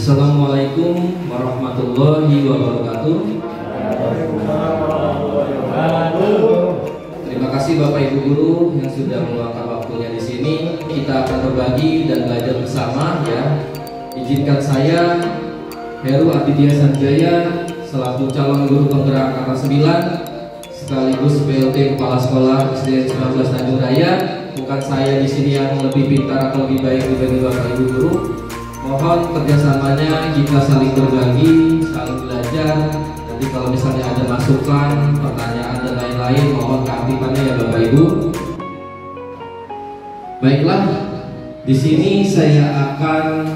Assalamualaikum warahmatullahi wabarakatuh. Terima kasih Bapak Ibu Guru yang sudah meluangkan waktunya di sini. Kita akan berbagi dan belajar bersama ya. Izinkan saya Heru Aditya Sanjaya selaku calon guru penggerak angkatan 9 sekaligus PLT Kepala Sekolah SD 19 Tanjung Raya. Bukan saya di sini yang lebih pintar atau lebih baik dibanding Bapak Ibu Guru. Mohon kerjasamanya kita saling berbagi, saling belajar. Nanti kalau misalnya ada masukan, pertanyaan dan lain-lain, mohon keaktifannya ya Bapak Ibu. Baiklah, di sini saya akan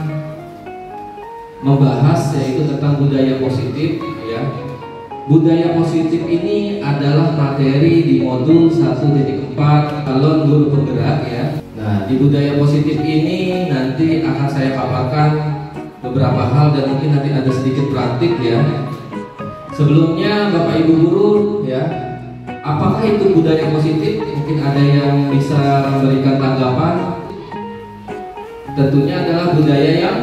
membahas yaitu tentang budaya positif ya. Budaya positif ini adalah materi di modul 1.4 calon guru penggerak ya. Nah, di budaya positif ini nanti akan saya paparkan beberapa hal dan mungkin nanti ada sedikit praktik ya. Sebelumnya Bapak Ibu Guru ya, apakah itu budaya positif? Mungkin ada yang bisa memberikan tanggapan. Tentunya adalah budaya yang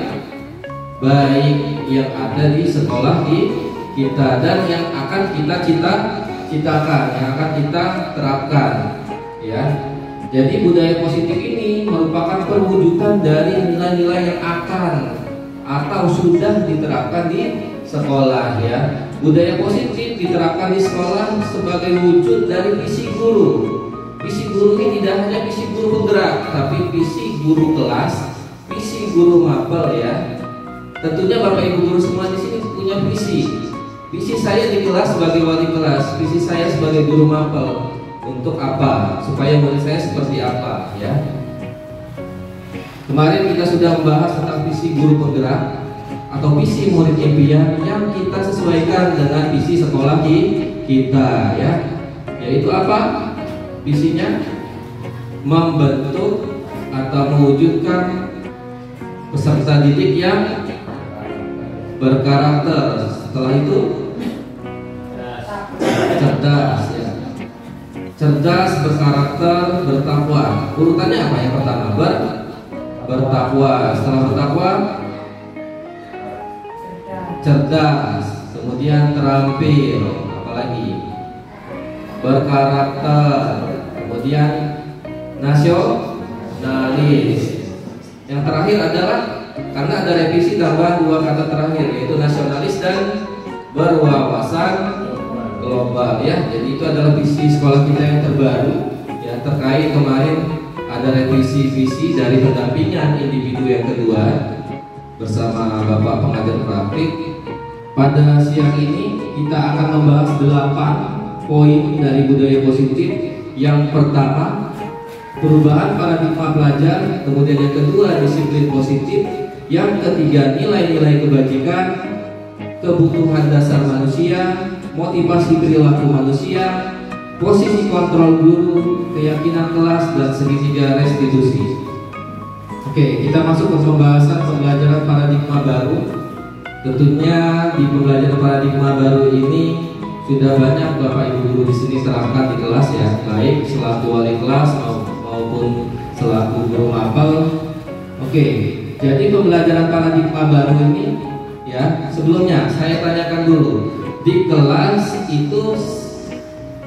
baik yang ada di sekolah kita dan yang akan kita citakan, yang akan kita terapkan ya. Jadi budaya positif ini merupakan perwujudan dari nilai-nilai yang akan atau sudah diterapkan di sekolah ya. Budaya positif diterapkan di sekolah sebagai wujud dari visi guru. Visi guru ini tidak hanya visi guru penggerak, tapi visi guru kelas, visi guru mapel ya. Tentunya Bapak Ibu Guru semua di sini punya visi. Visi saya di kelas sebagai wali kelas, visi saya sebagai guru mapel. Untuk apa? Supaya murid saya seperti apa ya. Kemarin kita sudah membahas tentang visi guru penggerak atau visi murid impian yang kita sesuaikan dengan visi sekolah kita ya. Yaitu apa? Visinya membentuk atau mewujudkan peserta didik yang berkarakter. Setelah itu cerdas ya. Cerdas, berkarakter, bertakwa. Urutannya apa yang pertama? Bertakwa. Setelah bertakwa cerdas, kemudian terampil, apalagi berkarakter, kemudian nasionalis. Yang terakhir adalah karena ada revisi tambah 2 kata terakhir yaitu nasionalis dan berwawasan global ya. Jadi itu adalah visi sekolah kita yang terbaru ya, terkait kemarin ada revisi visi dari pendampingan individu yang kedua bersama Bapak pengajar praktik. Pada siang ini kita akan membahas 8 poin dari budaya positif. Yang pertama, perubahan paradigma pelajar, kemudian yang kedua disiplin positif, yang ketiga nilai-nilai kebajikan, kebutuhan dasar manusia, motivasi perilaku manusia, posisi kontrol guru, keyakinan kelas, dan segitiga restitusi. Oke, kita masuk ke pembahasan pembelajaran paradigma baru. Tentunya di pembelajaran paradigma baru ini sudah banyak Bapak Ibu Guru di sini terangkan di kelas ya, baik selaku wali kelas maupun selaku guru mapel. Oke, jadi pembelajaran paradigma baru ini ya, sebelumnya saya tanyakan dulu. Di kelas itu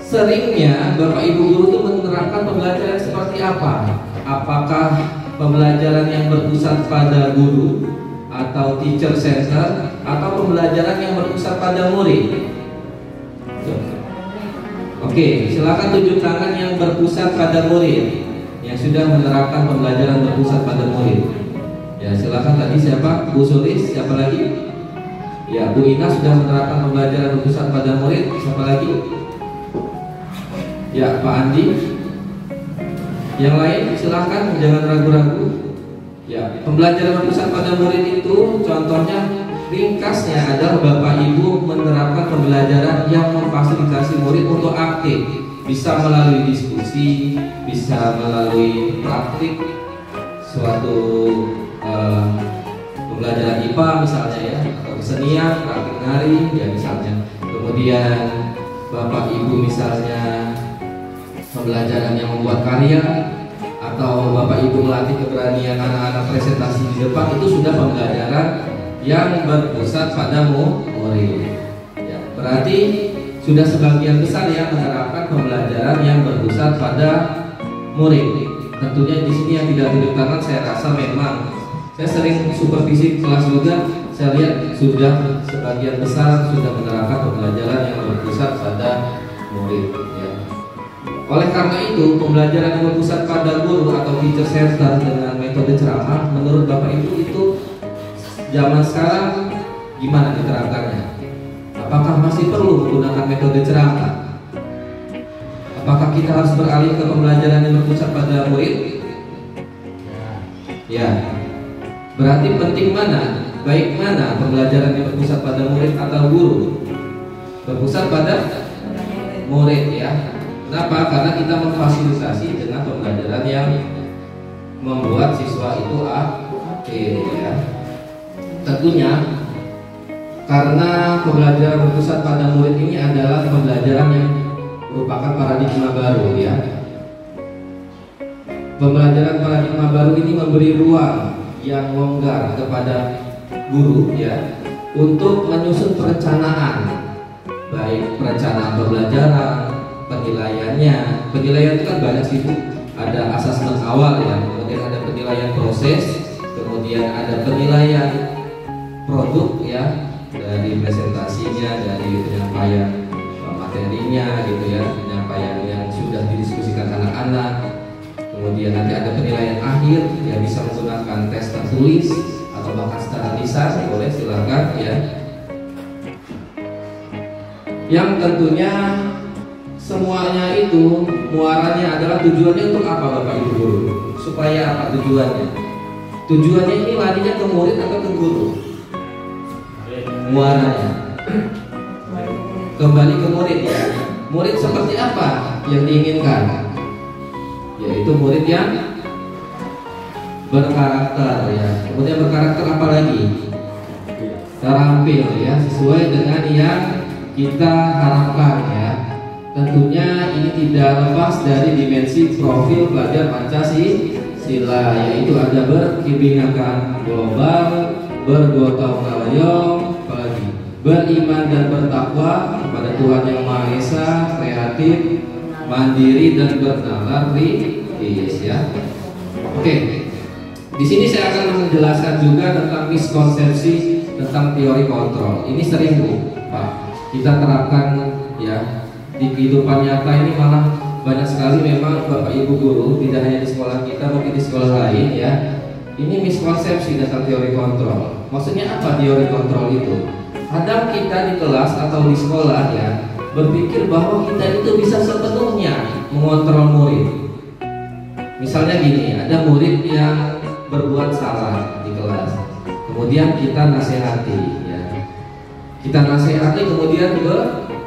seringnya Bapak Ibu Guru itu menerapkan pembelajaran seperti apa? Apakah pembelajaran yang berpusat pada guru atau teacher center, atau pembelajaran yang berpusat pada murid? Oke, silakan tunjuk tangan yang berpusat pada murid, yang sudah menerapkan pembelajaran berpusat pada murid. Ya, silakan. Tadi siapa? Bu Sulis, siapa lagi? Ya, Bu Ina sudah menerapkan pembelajaran berpusat pada murid. Siapa lagi? Ya, Pak Andi. Yang lain silakan, jangan ragu-ragu. Ya, pembelajaran berpusat pada murid itu contohnya ringkasnya adalah Bapak Ibu menerapkan pembelajaran yang memfasilitasi murid untuk aktif, bisa melalui diskusi, bisa melalui praktik suatu pembelajaran IPA misalnya ya, atau kesenian, praktik nari ya misalnya. Kemudian Bapak Ibu misalnya pembelajaran yang membuat karya, atau Bapak Ibu melatih keberanian anak-anak presentasi di depan, itu sudah pembelajaran yang berpusat pada murid. Ya, berarti sudah sebagian besar yang menerapkan pembelajaran yang berpusat pada murid. Tentunya di sini yang tidak tunduk tangan saya rasa memang saya sering supervisi kelas juga, saya lihat sudah sebagian besar sudah menerapkan pembelajaran yang berpusat pada murid. Ya. Oleh karena itu, pembelajaran yang berpusat pada guru atau teacher center dengan metode ceramah, menurut Bapak Ibu itu zaman sekarang gimana diterapkannya? Apakah masih perlu menggunakan metode ceramah? Apakah kita harus beralih ke pembelajaran yang berpusat pada murid? Ya. Berarti penting mana? Baik mana pembelajaran yang berpusat pada murid atau guru? Berpusat pada murid ya. Kenapa? Karena kita memfasilitasi dengan pembelajaran yang membuat siswa itu akhir ya. Tentunya karena pembelajaran berpusat pada murid ini adalah pembelajaran yang merupakan paradigma baru ya. Pembelajaran paradigma baru ini memberi ruang yang longgar kepada guru ya untuk menyusun perencanaan, baik perencanaan pembelajaran, penilaiannya. Penilaian itu kan banyak sih, ada asesmen awal ya, kemudian ada penilaian proses, kemudian ada penilaian produk ya, dari presentasinya, dari penyampaian materinya gitu ya, penyampaian yang sudah didiskusikan anak-anak. Kemudian nanti ada penilaian akhir yang bisa menggunakan tes tertulis atau bahkan secara lisan, boleh silakan ya. Yang tentunya semuanya itu muaranya adalah tujuannya untuk apa Bapak Ibu guru? Supaya apa tujuannya? Tujuannya ini larinya ke murid atau ke guru? Muaranya kembali ke murid ya. Murid seperti apa yang diinginkan? Yaitu murid yang berkarakter ya. Kemudian berkarakter apa lagi? Terampil ya, sesuai dengan yang kita harapkan ya. Tentunya ini tidak lepas dari dimensi profil pelajar Pancasila, yaitu ada berkebinekaan global, bergotong royong, beriman dan bertakwa kepada Tuhan Yang Maha Esa, kreatif, mandiri dan bernalar kritis ya. Oke. Di sini saya akan menjelaskan juga tentang miskonsepsi tentang teori kontrol. Ini sering Bu, Pak, kita terapkan ya di kehidupan nyata ini, malah banyak sekali memang Bapak Ibu guru, tidak hanya di sekolah kita, mungkin di sekolah lain ya. Ini miskonsepsi tentang teori kontrol. Maksudnya apa teori kontrol itu? Kadang kita di kelas atau di sekolah ya berpikir bahwa kita itu bisa sepenuhnya mengontrol murid. Misalnya gini, ada murid yang berbuat salah di kelas, kemudian kita nasihati ya. Kita nasihati kemudian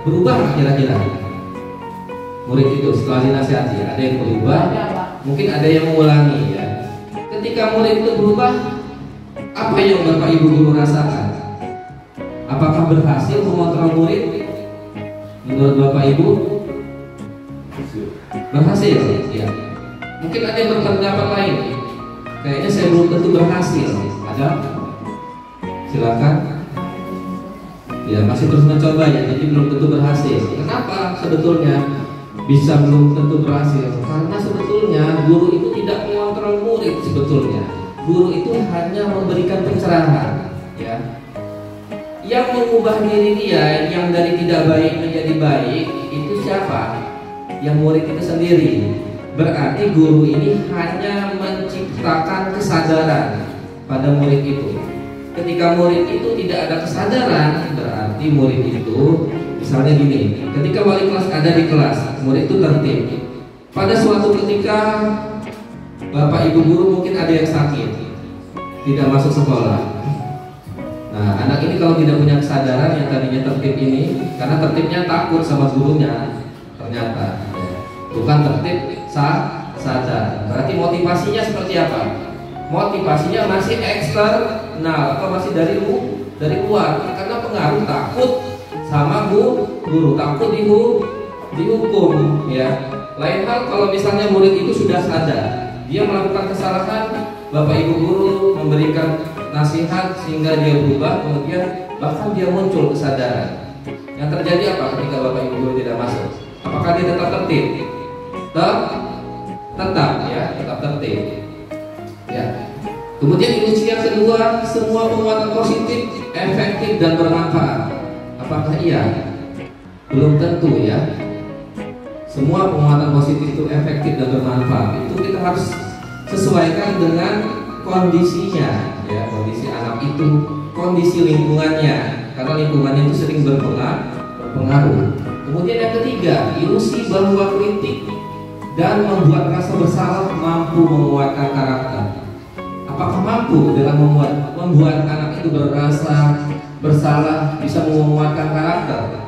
berubah kira-kira murid itu setelah dinasihati, ada yang berubah, mungkin ada yang mengulangi ya. Ketika murid itu berubah, apa yang Bapak Ibu guru rasakan? Apakah berhasil mengontrol murid? Menurut Bapak Ibu berhasil ya. Mungkin ada yang berpendapat lain, kayaknya saya belum tentu berhasil. Ada? Silakan. Ya, masih terus mencoba ya, jadi belum tentu berhasil. Kenapa sebetulnya bisa belum tentu berhasil? Karena sebetulnya guru itu tidak mengontrol murid sebetulnya. Guru itu hanya memberikan pencerahan ya. Yang mengubah diri dia yang dari tidak baik menjadi baik itu siapa? Yang murid itu sendiri. Berarti guru ini hanya menciptakan kesadaran pada murid itu. Ketika murid itu tidak ada kesadaran, berarti murid itu, misalnya gini, ketika wali kelas ada di kelas, murid itu tertib. Pada suatu ketika Bapak Ibu guru mungkin ada yang sakit, tidak masuk sekolah. Nah, anak ini kalau tidak punya kesadaran yang tadinya tertib ini, karena tertibnya takut sama gurunya, ternyata bukan tertib sadar. Berarti motivasinya seperti apa? Motivasinya masih eksternal atau masih dari luar, karena pengaruh takut sama guru, takut dihukum ya. Lain hal kalau misalnya murid itu sudah sadar, dia melakukan kesalahan, Bapak Ibu guru memberikan nasihat sehingga dia berubah, kemudian bahkan dia muncul kesadaran. Yang terjadi apa ketika Bapak Ibu guru tidak masuk? Apakah dia tetap tertib? Tetap tertib. Ya. Kemudian ilusi yang kedua, semua penguatan positif efektif dan bermanfaat. Apakah iya? Belum tentu ya. Semua penguatan positif itu efektif dan bermanfaat. Itu kita harus sesuaikan dengan kondisinya, ya, kondisi anak itu, kondisi lingkungannya, karena lingkungannya itu sering berpengaruh. Kemudian yang ketiga, ilusi bahwa kritik dan membuat rasa bersalah mampu menguatkan karakter. Apakah mampu dengan membuat anak itu berasa bersalah bisa menguatkan karakter?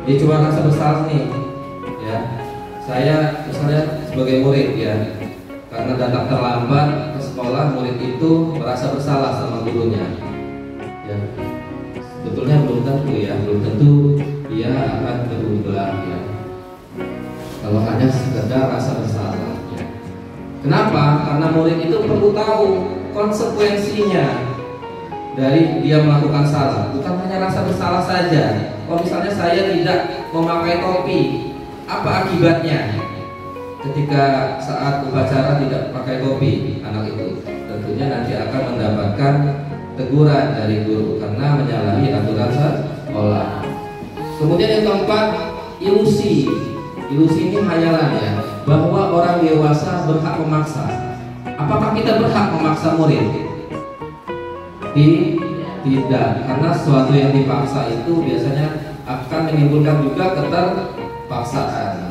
Dia cuma rasa bersalah nih, ya. Saya misalnya sebagai murid, ya, karena datang terlambat ke sekolah, murid itu merasa bersalah sama gurunya. Ya, sebetulnya belum tentu, ya, belum tentu dia akan berubah, ya. Kalau hanya sekedar rasa bersalah, ya. Kenapa? Karena murid itu perlu tahu konsekuensinya dari dia melakukan salah. Bukan hanya rasa bersalah saja. Kalau misalnya saya tidak memakai topi, apa akibatnya ketika saat upacara tidak pakai topi anak itu? Tentunya nanti akan mendapatkan teguran dari guru karena menyalahi aturan sekolah. Kemudian yang keempat, ilusi. Ilusi ini hayalan, ya, bahwa orang dewasa berhak memaksa. Apakah kita berhak memaksa murid? Tidak, karena sesuatu yang dipaksa itu biasanya akan menimbulkan juga keterpaksaan.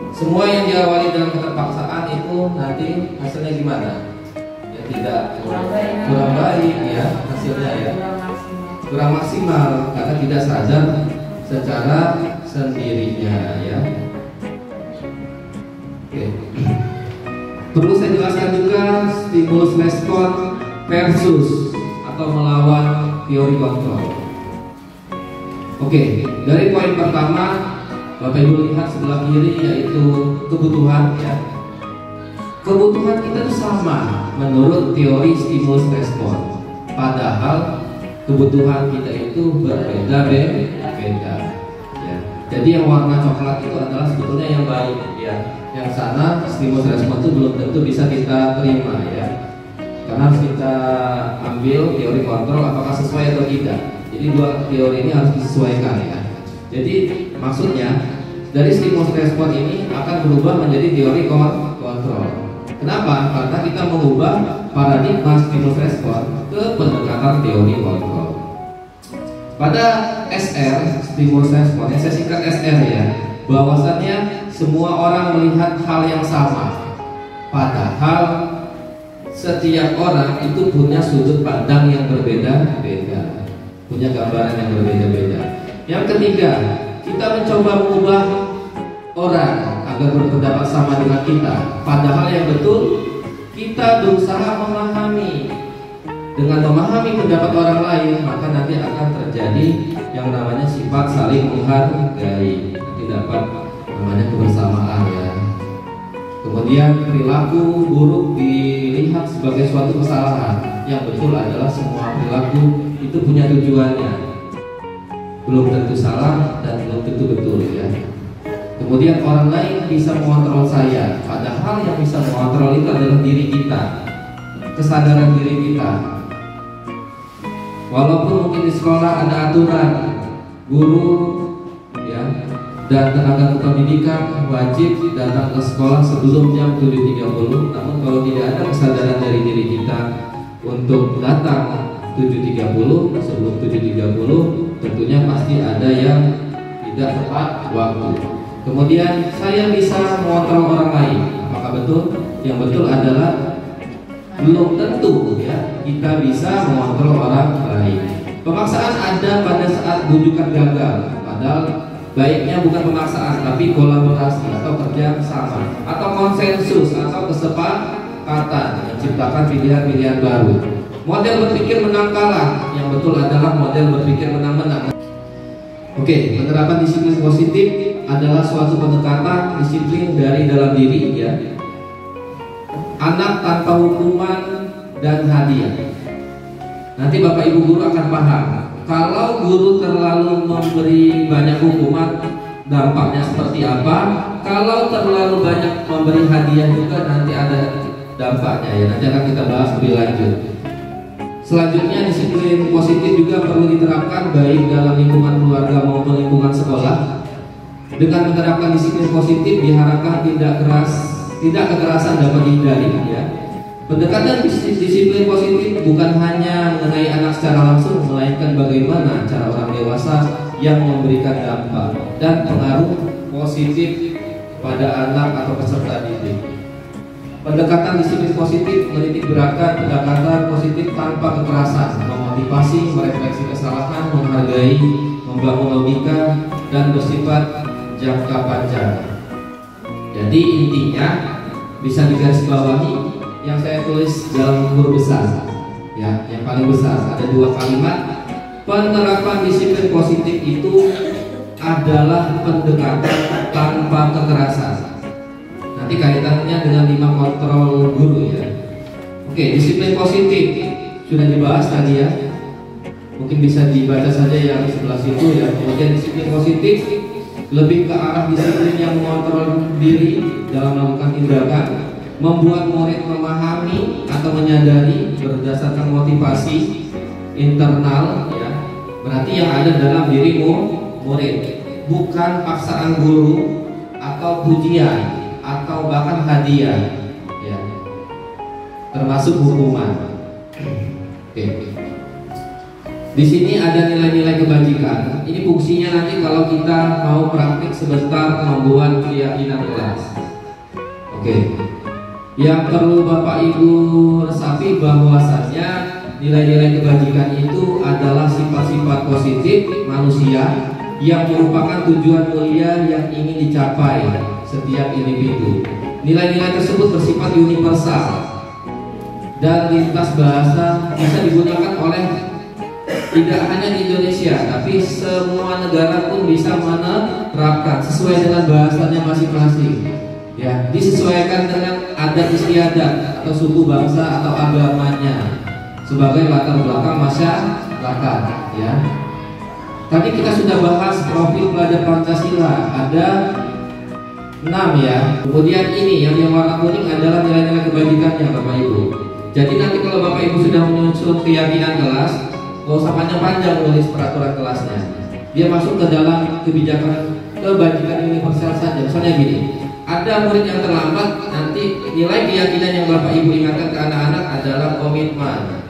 Semua yang diawali dengan keterpaksaan itu nanti hasilnya gimana? Ya, tidak kurang baik, ya, hasilnya, ya, kurang maksimal karena tidak sadar secara sendirinya, ya. Oke. Perlu saya jelaskan juga stimulus respon versus atau melawan teori kontrol. Oke, dari poin pertama Bapak Ibu lihat sebelah kiri, yaitu kebutuhan, ya. Kebutuhan kita itu sama menurut teori stimulus respon. Padahal kebutuhan kita itu berbeda-beda, ya. Jadi yang warna coklat itu adalah sebetulnya yang baik, ya. Yang sana stimulus respon itu belum tentu bisa kita terima, ya. Karena harus kita ambil teori kontrol apakah sesuai atau tidak. Jadi dua teori ini harus disesuaikan, ya. Jadi maksudnya dari stimulus respon ini akan berubah menjadi teori kontrol. Kenapa? Karena kita mengubah paradigma stimulus respon ke pendekatan teori kontrol. Pada SR, stimulus respon, saya singkat SR, ya, bahwasannya semua orang melihat hal yang sama. Padahal setiap orang itu punya sudut pandang yang berbeda-beda, punya gambaran yang berbeda-beda. Yang ketiga, kita mencoba mengubah orang agar berpendapat sama dengan kita. Padahal yang betul, kita berusaha memahami. Dengan memahami pendapat orang lain, maka nanti akan terjadi yang namanya sifat saling menghargai. Nanti dapat namanya kebersamaan, ya. Kemudian perilaku buruk dilihat sebagai suatu kesalahan. Yang betul adalah semua perilaku itu punya tujuannya. Belum tentu salah dan belum tentu betul, ya. Kemudian orang lain bisa mengontrol saya. Padahal yang bisa mengontrol itu adalah diri kita, kesadaran diri kita. Walaupun mungkin di sekolah ada aturan, guru, ya, dan tenaga kependidikan wajib datang ke sekolah sebelum jam 7.30. Namun kalau tidak ada kesadaran dari diri kita untuk datang 7.30, sebelum 7.30, tentunya pasti ada yang tidak tepat waktu. Kemudian saya bisa mengontrol orang lain. Apakah betul? Yang betul adalah belum tentu, ya, kita bisa mengontrol orang lain. Pemaksaan ada pada saat rujukan gagal. Padahal baiknya bukan pemaksaan, tapi kolaborasi atau kerja sama, atau konsensus atau kesepakatan menciptakan pilihan-pilihan baru. Model berpikir menang kalah, yang betul adalah model berpikir menang-menang. Oke, penerapan disiplin positif adalah suatu pendekatan disiplin dari dalam diri, ya. Anak tanpa hukuman dan hadiah. Nanti Bapak Ibu guru akan paham. Kalau guru terlalu memberi banyak hukuman, dampaknya seperti apa? Kalau terlalu banyak memberi hadiah juga nanti ada dampaknya ya. Nanti akan kita bahas lebih lanjut. Selanjutnya, disiplin positif juga perlu diterapkan baik dalam lingkungan keluarga maupun lingkungan sekolah. Dengan menerapkan disiplin positif diharapkan tidak kekerasan dapat dihindari ya. Pendekatan disiplin positif bukan hanya mengenai anak secara langsung, melainkan bagaimana cara orang dewasa yang memberikan dampak dan pengaruh positif pada anak atau peserta didik. Pendekatan disiplin positif menitik beratkan pendekatan positif tanpa kekerasan, memotivasi, merefleksi kesalahan, menghargai, membangun logika, dan bersifat jangka panjang. Jadi intinya bisa digarisbawahi yang saya tulis dalam huruf besar ya, yang paling besar ada 2 kalimat. Penerapan disiplin positif itu adalah pendekatan tanpa kekerasan. Nanti kaitannya dengan 5 kontrol guru ya. Oke, disiplin positif sudah dibahas tadi ya, mungkin bisa dibaca saja yang sebelah situ ya. Kemudian disiplin positif lebih ke arah disiplin yang mengontrol diri dalam melakukan tindakan, membuat murid memahami atau menyadari berdasarkan motivasi internal ya. Berarti yang ada dalam dirimu murid, bukan paksaan guru atau pujian atau bahkan hadiah ya, termasuk hukuman. Oke. Di sini ada nilai-nilai kebajikan. Ini fungsinya nanti kalau kita mau praktik sebentar membuat keyakinan kelas. Oke. Yang perlu Bapak Ibu resapi bahwasannya nilai-nilai kebajikan itu adalah sifat-sifat positif manusia yang merupakan tujuan mulia yang ingin dicapai setiap individu. Nilai-nilai tersebut bersifat universal dan lintas bahasa, bisa digunakan oleh tidak hanya di Indonesia, tapi semua negara pun bisa menerapkan sesuai dengan bahasanya masing-masing. Ya, disesuaikan dengan adat istiadat atau suku bangsa atau agamanya sebagai latar belakang masyarakat. Ya, tadi kita sudah bahas profil pelajar Pancasila ada 6 ya. Kemudian ini yang warna kuning adalah nilai-nilai kebajikannya Bapak Ibu. Jadi nanti kalau Bapak Ibu sudah menyusun keyakinan kelas, gak usah panjang-panjang nulis peraturan kelasnya. Dia masuk ke dalam kebijakan kebajikan universal saja. Misalnya gini, ada murid yang terlambat, nanti nilai keyakinan yang Bapak Ibu ingatkan ke anak-anak adalah komitmen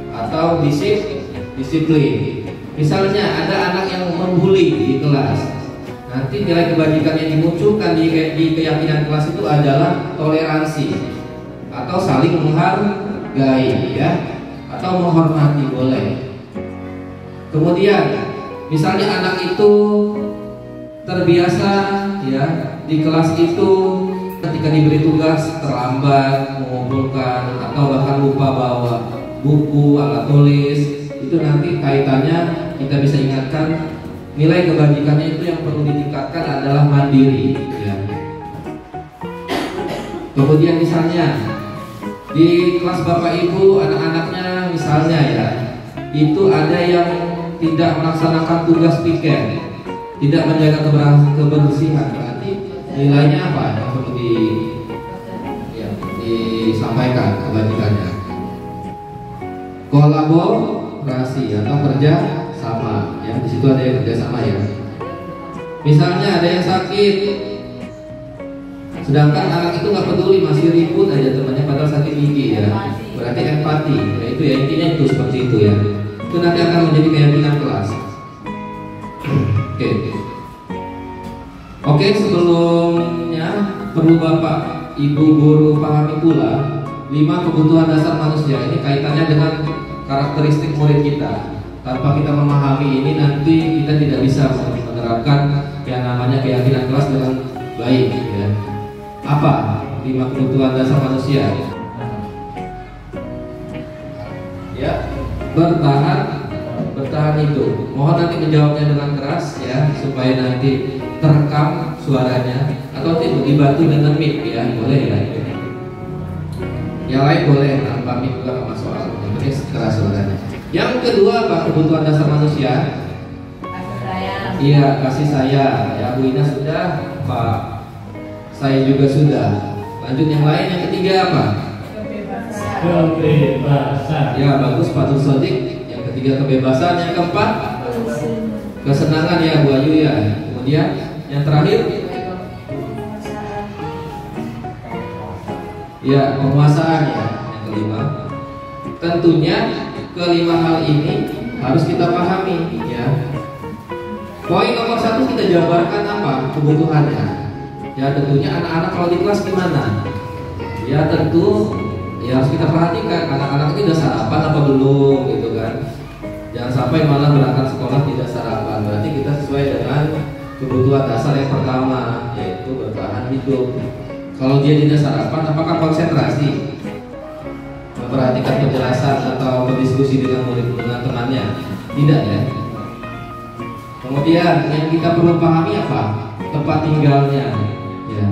atau disiplin. Misalnya ada anak yang membuli di kelas, nanti nilai kebajikan yang dimunculkan di keyakinan kelas itu adalah toleransi atau saling menghargai ya, atau menghormati boleh. Kemudian misalnya anak itu terbiasa ya di kelas itu ketika diberi tugas terlambat mengumpulkan atau bahkan lupa bawa buku, alat tulis, itu nanti kaitannya kita bisa ingatkan nilai kebajikannya itu yang perlu ditingkatkan adalah mandiri ya. Kemudian misalnya di kelas Bapak Ibu anak-anaknya misalnya ya, itu ada yang tidak melaksanakan tugas piket, tidak menjaga kebersihan, berarti nilainya apa yang perlu disampaikan kebajikannya? Kolaborasi atau kerja sama ya, di situ ada yang kerja sama ya. Misalnya ada yang sakit, sedangkan anak itu nggak peduli, masih ribut aja temannya padahal sakit gigi ya, berarti empati ya, itu ya intinya itu seperti itu ya. Itu nanti akan menjadi keyakinan kelas. Oke, sebelumnya perlu Bapak Ibu guru pahami pula 5 kebutuhan dasar manusia. Ini kaitannya dengan karakteristik murid kita. Tanpa kita memahami ini nanti kita tidak bisa menerapkan yang namanya keyakinan kelas dengan baik ya. Apa 5 kebutuhan dasar manusia? Ya, bertahan hidup. Mohon nanti menjawabnya dengan keras ya, supaya nanti terekam suaranya, atau nanti dibantu dengan mic ya, boleh ya. Yang lain boleh tanpa mic juga nggak masalah, yang penting keras suaranya. Yang kedua apa kebutuhan dasar manusia? Kasih sayang. Iya, kasih sayang. Ya, Bu Ina sudah, Pak. Saya juga sudah. Lanjut yang lain, yang ketiga apa? Kebebasan. Kebebasan. Ya, bagus Pak Nur Sodik. Yang ketiga kebebasan. Yang keempat kesenangan ya Bu Ayu ya. Kemudian yang terakhir ya penguasaan ya. Yang kelima. Tentunya kelima hal ini harus kita pahami ya. Poin nomor 1 kita jabarkan apa kebutuhannya. Ya tentunya anak-anak kalau di kelas gimana? Ya tentu ya harus kita perhatikan anak-anak ini udah sarapan apa belum gitu kan. Jangan sampai malah berangkat sekolah tidak sarapan. Berarti kita sesuai dengan kebutuhan dasar yang pertama, yaitu bertahan hidup. Kalau dia tidak sarapan, apakah konsentrasi memperhatikan penjelasan atau berdiskusi dengan murid dengan temannya? Tidak ya. Kemudian yang kita perlu pahami apa? Tempat tinggalnya. Ya.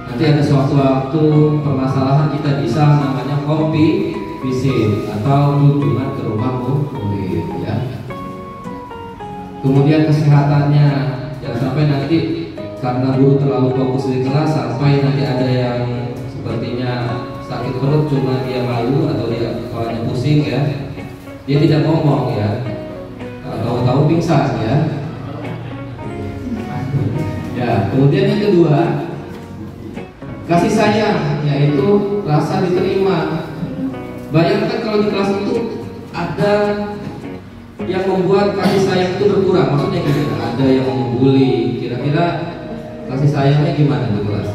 Nanti ada sewaktu-waktu permasalahan kita bisa namanya copy visit atau kunjungan ke rumah murid ya. Kemudian kesehatannya, jangan sampai nanti karena guru terlalu fokus di kelas sampai nanti ada yang sepertinya sakit perut cuma dia malu atau dia kepalanya pusing ya. Dia tidak ngomong ya. Tahu-tahu pingsan ya. Ya, kemudian yang kedua kasih sayang, yaitu rasa diterima. Bayangkan kalau di kelas itu ada yang membuat kasih sayang itu berkurang. Maksudnya gimana? Ada yang membuli. Kira-kira kasih sayangnya gimana di kelas?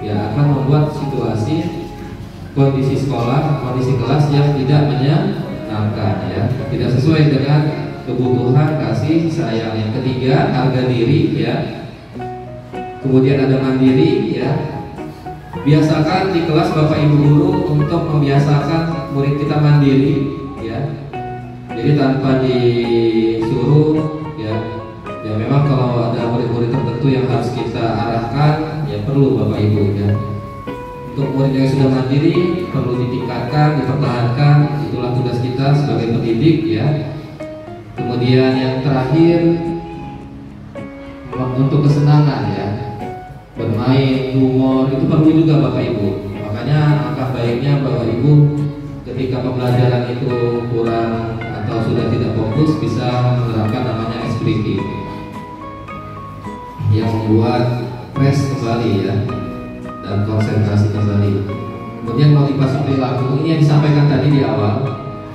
Ya akan membuat situasi kondisi sekolah, kondisi kelas yang tidak menyenangkan ya, tidak sesuai dengan kebutuhan kasih sayang. Yang ketiga harga diri ya. Kemudian ada mandiri ya. Biasakan di kelas Bapak Ibu guru untuk membiasakan murid kita mandiri ya. Jadi tanpa disuruh ya. Ya memang kalau ada murid-murid tertentu yang harus kita arahkan ya perlu Bapak Ibu ya. Untuk murid yang sudah mandiri perlu ditingkatkan, dipertahankan. Itulah tugas kita sebagai pendidik ya. Kemudian yang terakhir untuk kesenangan ya. Bermain, humor itu perlu juga Bapak Ibu. Makanya langkah baiknya Bapak Ibu ketika pembelajaran itu kurang atau sudah tidak fokus bisa menerapkan namanya ice breaking yang membuat fresh kembali ya dan konsentrasi kembali. Kemudian motivasi perilaku ini yang disampaikan tadi di awal.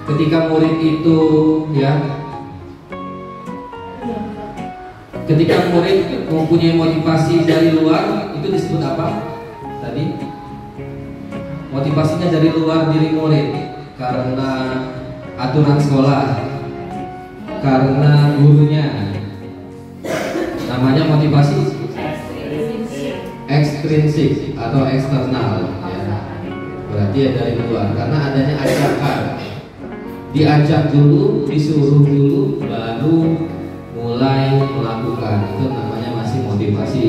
Ketika murid itu ya, ketika murid mempunyai motivasi dari luar, itu disebut apa? Tadi motivasinya dari luar diri murid karena aturan sekolah, karena gurunya. Namanya motivasi ekstrinsik atau eksternal ya. Berarti ya dari luar karena adanya ajakan. Diajak dulu, disuruh dulu, baru mulai melakukan. Itu namanya masih motivasi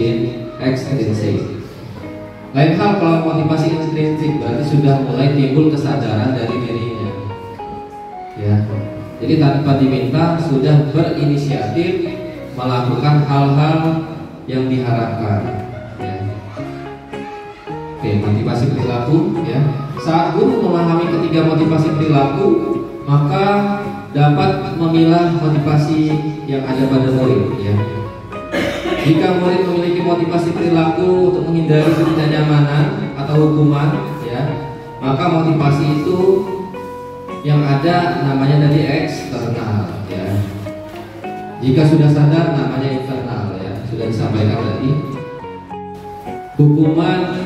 ekstrinsik. Lain hal kalau motivasi intrinsik berarti sudah mulai timbul kesadaran dari dirinya ya. Jadi tanpa diminta sudah berinisiatif melakukan hal-hal yang diharapkan ya. Oke, motivasi perilaku ya. Saat guru memahami ketiga motivasi perilaku, maka dapat memilah motivasi yang ada pada murid ya. Jika murid memiliki motivasi perilaku untuk menghindari ketidaknyamanan atau hukuman ya, maka motivasi itu yang ada namanya dari eksternal ya. Jika sudah sadar namanya internal ya, sudah disampaikan tadi. Hukuman,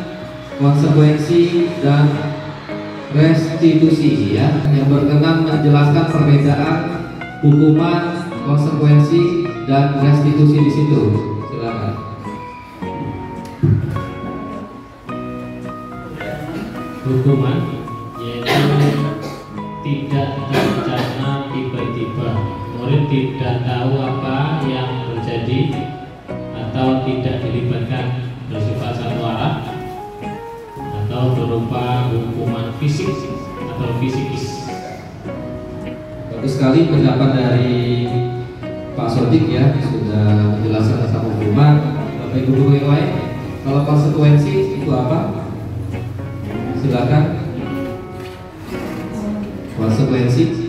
konsekuensi dan restitusi ya, yang berkenan menjelaskan perbedaan hukuman, konsekuensi dan restitusi di situ. Silakan. Hukuman yaitu tidak terencana tiba-tiba. Murid tidak tahu apa yang terjadi atau tidak dilibatkan bersifat satu arah atau berupa hukuman fisik atau fisikis. Bagus sekali pendapat dari Pak Sodik ya, sudah menjelaskan tentang hukuman. Bapak Ibu guru yang lain, kalau konsekuensi itu apa? Silakan. Konsekuensi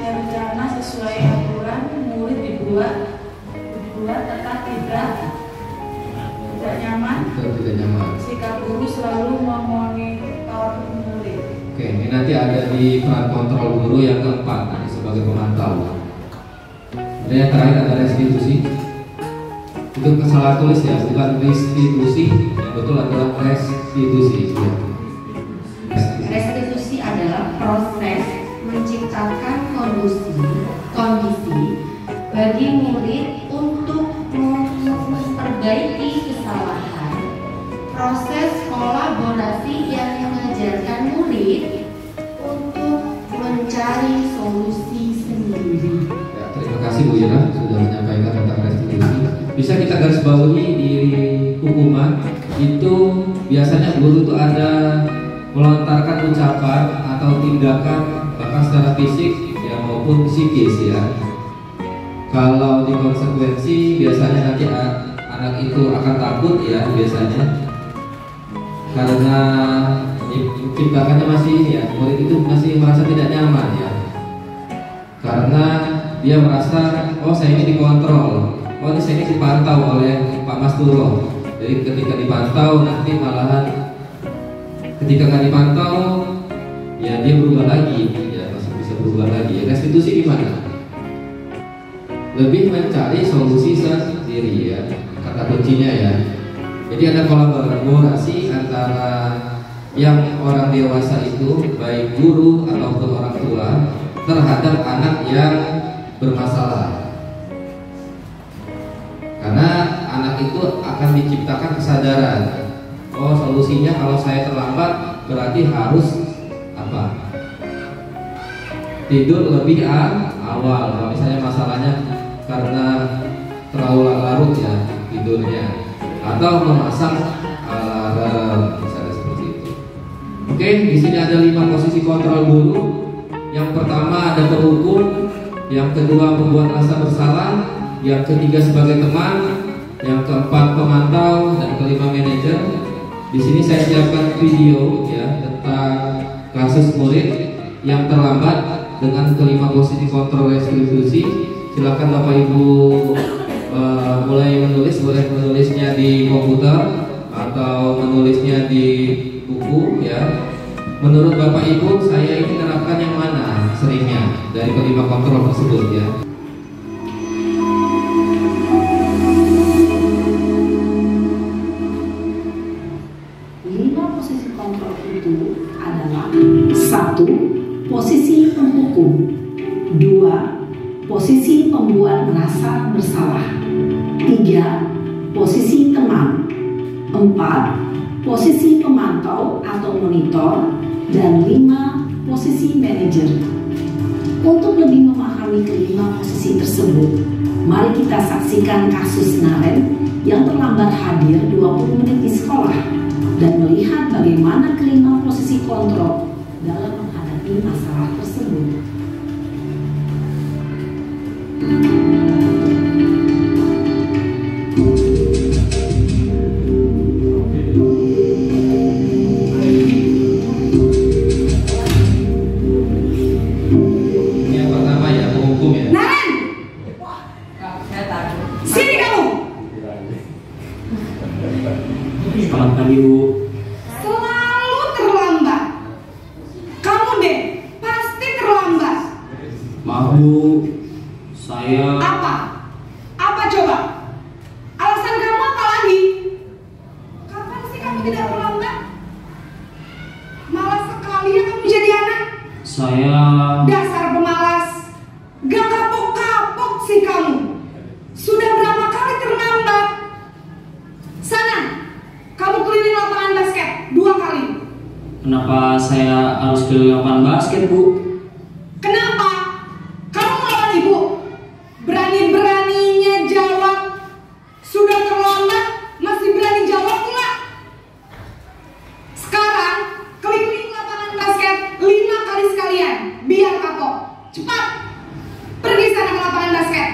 dari karena sesuai aturan murid dibuat tetap tidak nyaman. Tidak nyaman. Sikap guru selalu memonitor murid. Oke, ini nanti ada di peran kontrol guru yang keempat nanti sebagai pemantau. Dan yang terakhir ada restitusi. Itu kesalahan tulis ya, bukan restitusi. Yang betul adalah restitusi. Restitusi adalah proses menciptakan kondisi bagi murid untuk memperbaiki kesalahan. Proses kolaborasi yang mengajarkan murid untuk mencari solusi sendiri. Ya, terima kasih Bu Ira sudah menyampaikan tentang restitusi. Bisa kita garis bawahi di hukuman itu biasanya guru itu ada melontarkan ucapan atau tindakan bahkan secara fisik ya maupun psikis ya. Kalau di konsekuensi biasanya nanti anak itu akan takut ya biasanya karena tindakannya masih ya murid itu masih merasa tidak nyaman ya karena dia merasa oh saya ini dikontrol, oh ini saya ini dipantau oleh Pak Mas Turo. Jadi ketika dipantau nanti malahan ketika nggak dipantau ya dia berubah lagi ya masih bisa berubah lagi. Restitusi gimana? Lebih mencari solusi sendiri ya kata kuncinya ya. Jadi ada kolaborasi antara yang orang dewasa itu baik guru ataupun orang tua terhadap anak yang bermasalah. Karena anak itu akan diciptakan kesadaran. Oh solusinya kalau saya terlambat berarti harus apa? Tidur lebih awal. Kalau misalnya masalahnya karena terlalu larut ya tidurnya, atau memasang alarm misalnya seperti itu. Oke, di sini ada 5 posisi kontrol guru. Yang pertama ada penghukum, yang kedua membuat rasa bersalah, yang ketiga sebagai teman, yang keempat pemantau, dan kelima manajer. Di sini saya siapkan video ya tentang kasus murid yang terlambat dengan kelima posisi kontrol restitusi. Silakan Bapak Ibu mulai menulis, boleh menulisnya di komputer atau menulisnya di buku ya. Menurut Bapak Ibu saya ini menerapkan yang mana seringnya dari kelima kontrol tersebut ya. Posisi kontrol itu adalah 1. Posisi penghukum, 2. Posisi pembuat merasa bersalah, 3. Posisi teman, 4. Posisi pemantau atau monitor, dan 5. Posisi manajer. Untuk lebih memahami kelima posisi tersebut, mari kita saksikan kasus Naren yang terlambat hadir 20 menit di sekolah dan melihat bagaimana kelima posisi kontrol dalam menghadapi masalah tersebut. Ini yang pertama ya, penghukum ya. Naren, sini kamu. Selamat pagi Bu. Selalu terlambat. Kamu deh, pasti terlambat. Maaf Bu, saya Apa? Apa coba? Alasan kamu apa lagi? Kapan sih kamu tidak terlambat? Malas sekali ya kamu jadi anak. saya Dasar pemalas. Gak kapok-kapok sih kamu. Sudah berapa kali terlambat? Sana, kamu keliling lapangan basket 2 kali. kenapa saya harus ke lapangan basket Bu? Kenapa? Kamu melawan ibu? Berani-beraninya jawab. Sudah terlambat, masih berani jawab pula. Sekarang, keliling lapangan basket 5 kali sekalian. biar kapok. Cepat, pergi sana ke lapangan basket.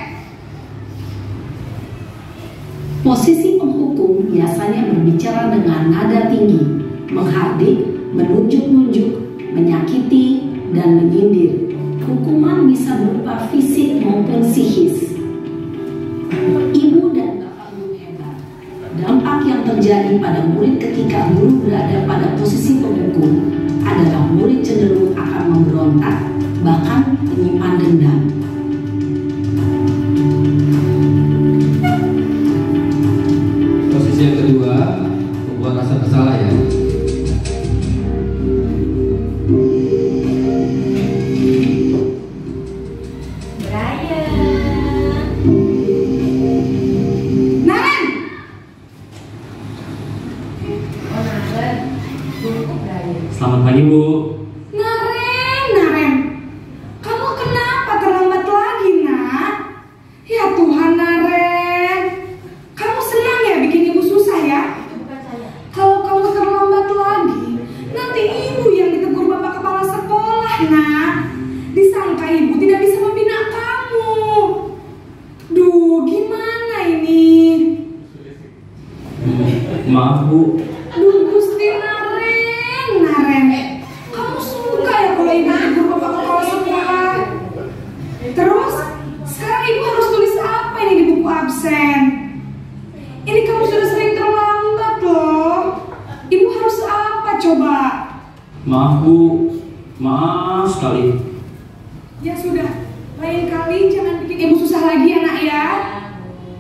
Posisi penghukum biasanya berbicara dengan nada tinggi, menghardik, menunjuk-nunjuk, menyakiti, dan menyindir. Hukuman bisa berupa fisik maupun psikis. Ibu dan bapak guru hebat. Dampak yang terjadi pada murid ketika guru berada pada posisi penghukum adalah murid cenderung akan memberontak, bahkan menyimpan dendam. Posisi yang kedua, membuat rasa bersalah ya. Selamat pagi, Bu. Naren, kamu kenapa terlambat lagi, nak? Ya Tuhan, Naren, kamu senang ya bikin ibu susah ya? Kalau kamu terlambat lagi, nanti ibu yang ditegur bapak kepala sekolah, nak. Disangka ibu tidak bisa membina kamu. Duh, gimana ini? Maaf, Bu. Duh, Gusti Naren, kamu suka ya kalau ibu tegur bapak kepala sekolah? Terus, sekarang ibu harus tulis apa ini di buku absen? Ini kamu sudah sering terlambat loh. Ibu harus apa coba? Maaf, Bu. Maaf sekali. Ya sudah, lain kali jangan bikin ibu susah lagi ya, nak ya.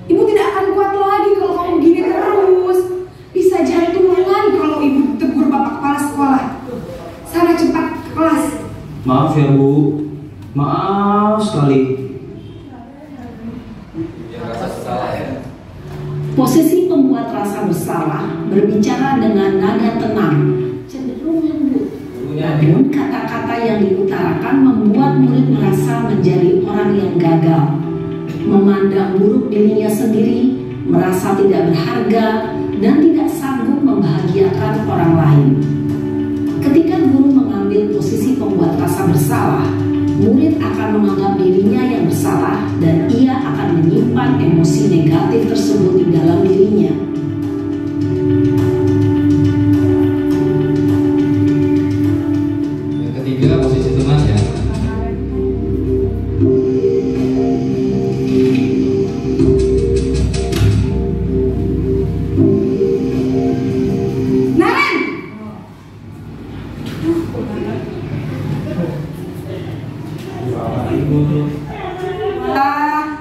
Ibu tidak akan kuat lagi kalau kamu begini terus. Bisa jantungan kalau ibu tegur bapak kepala sekolah. Sana cepat ke kelas. Maaf ya, Bu. Maaf sekali. Yang rasa bersalah ya. Posisi pembuat rasa bersalah berbicara dengan nada tenang, cenderung lembut. Namun kata-kata yang diutarakan membuat murid merasa menjadi orang yang gagal, memandang buruk dirinya sendiri, merasa tidak berharga, dan tidak sanggup membahagiakan orang lain. Ketika guru mengambil posisi pembuat rasa bersalah, murid akan menganggap dirinya yang bersalah dan ia akan menyimpan emosi negatif tersebut di dalam dirinya. Yang ketiga, posisi teman ya. Naren!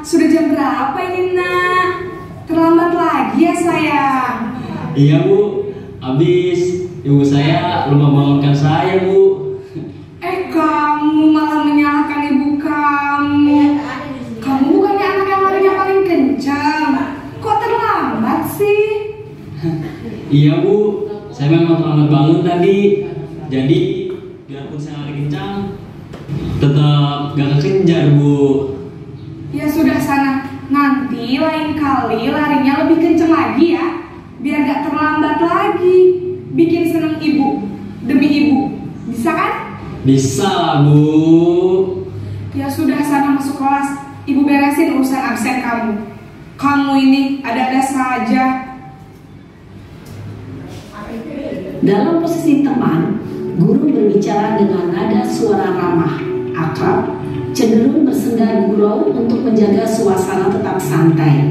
Sudah jam berapa ini, nak? Terlambat lagi ya, sayang? Iya, Bu. Habis ibu saya lupa bangunkan saya, Bu. Kamu malah menyalahkan ibu kamu. Kamu bukannya anak yang larinya paling kencang. Kok terlambat sih? Iya, Bu. Saya memang terlambat bangun tadi. Jadi, biarpun saya lari kencang, tetap gak kekejar, Bu. Ya sudah sana. Nanti lain kali larinya lebih kencang lagi ya. Biar gak terlambat lagi. Bikin seneng ibu. Demi ibu. Bisa kan? Bisa lah, Bu. Ya sudah sana masuk kelas. Ibu beresin urusan absen kamu. Kamu ini ada-ada saja. Dalam posisi teman, guru berbicara dengan nada suara ramah, akrab, cenderung bersenda gurau untuk menjaga suasana tetap santai.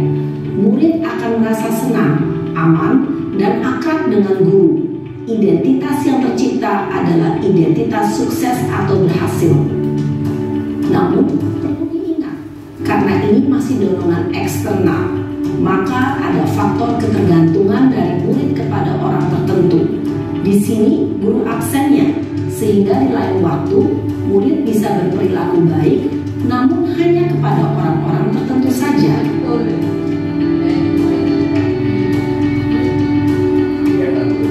Murid akan merasa senang, aman, dan akrab dengan guru. Identitas yang tercipta adalah identitas sukses atau berhasil. Namun, perlu diingat, karena ini masih dorongan eksternal, maka ada faktor ketergantungan dari murid kepada orang tertentu. Di sini guru absennya, sehingga di lain waktu murid bisa berperilaku baik, namun hanya kepada orang-orang tertentu saja.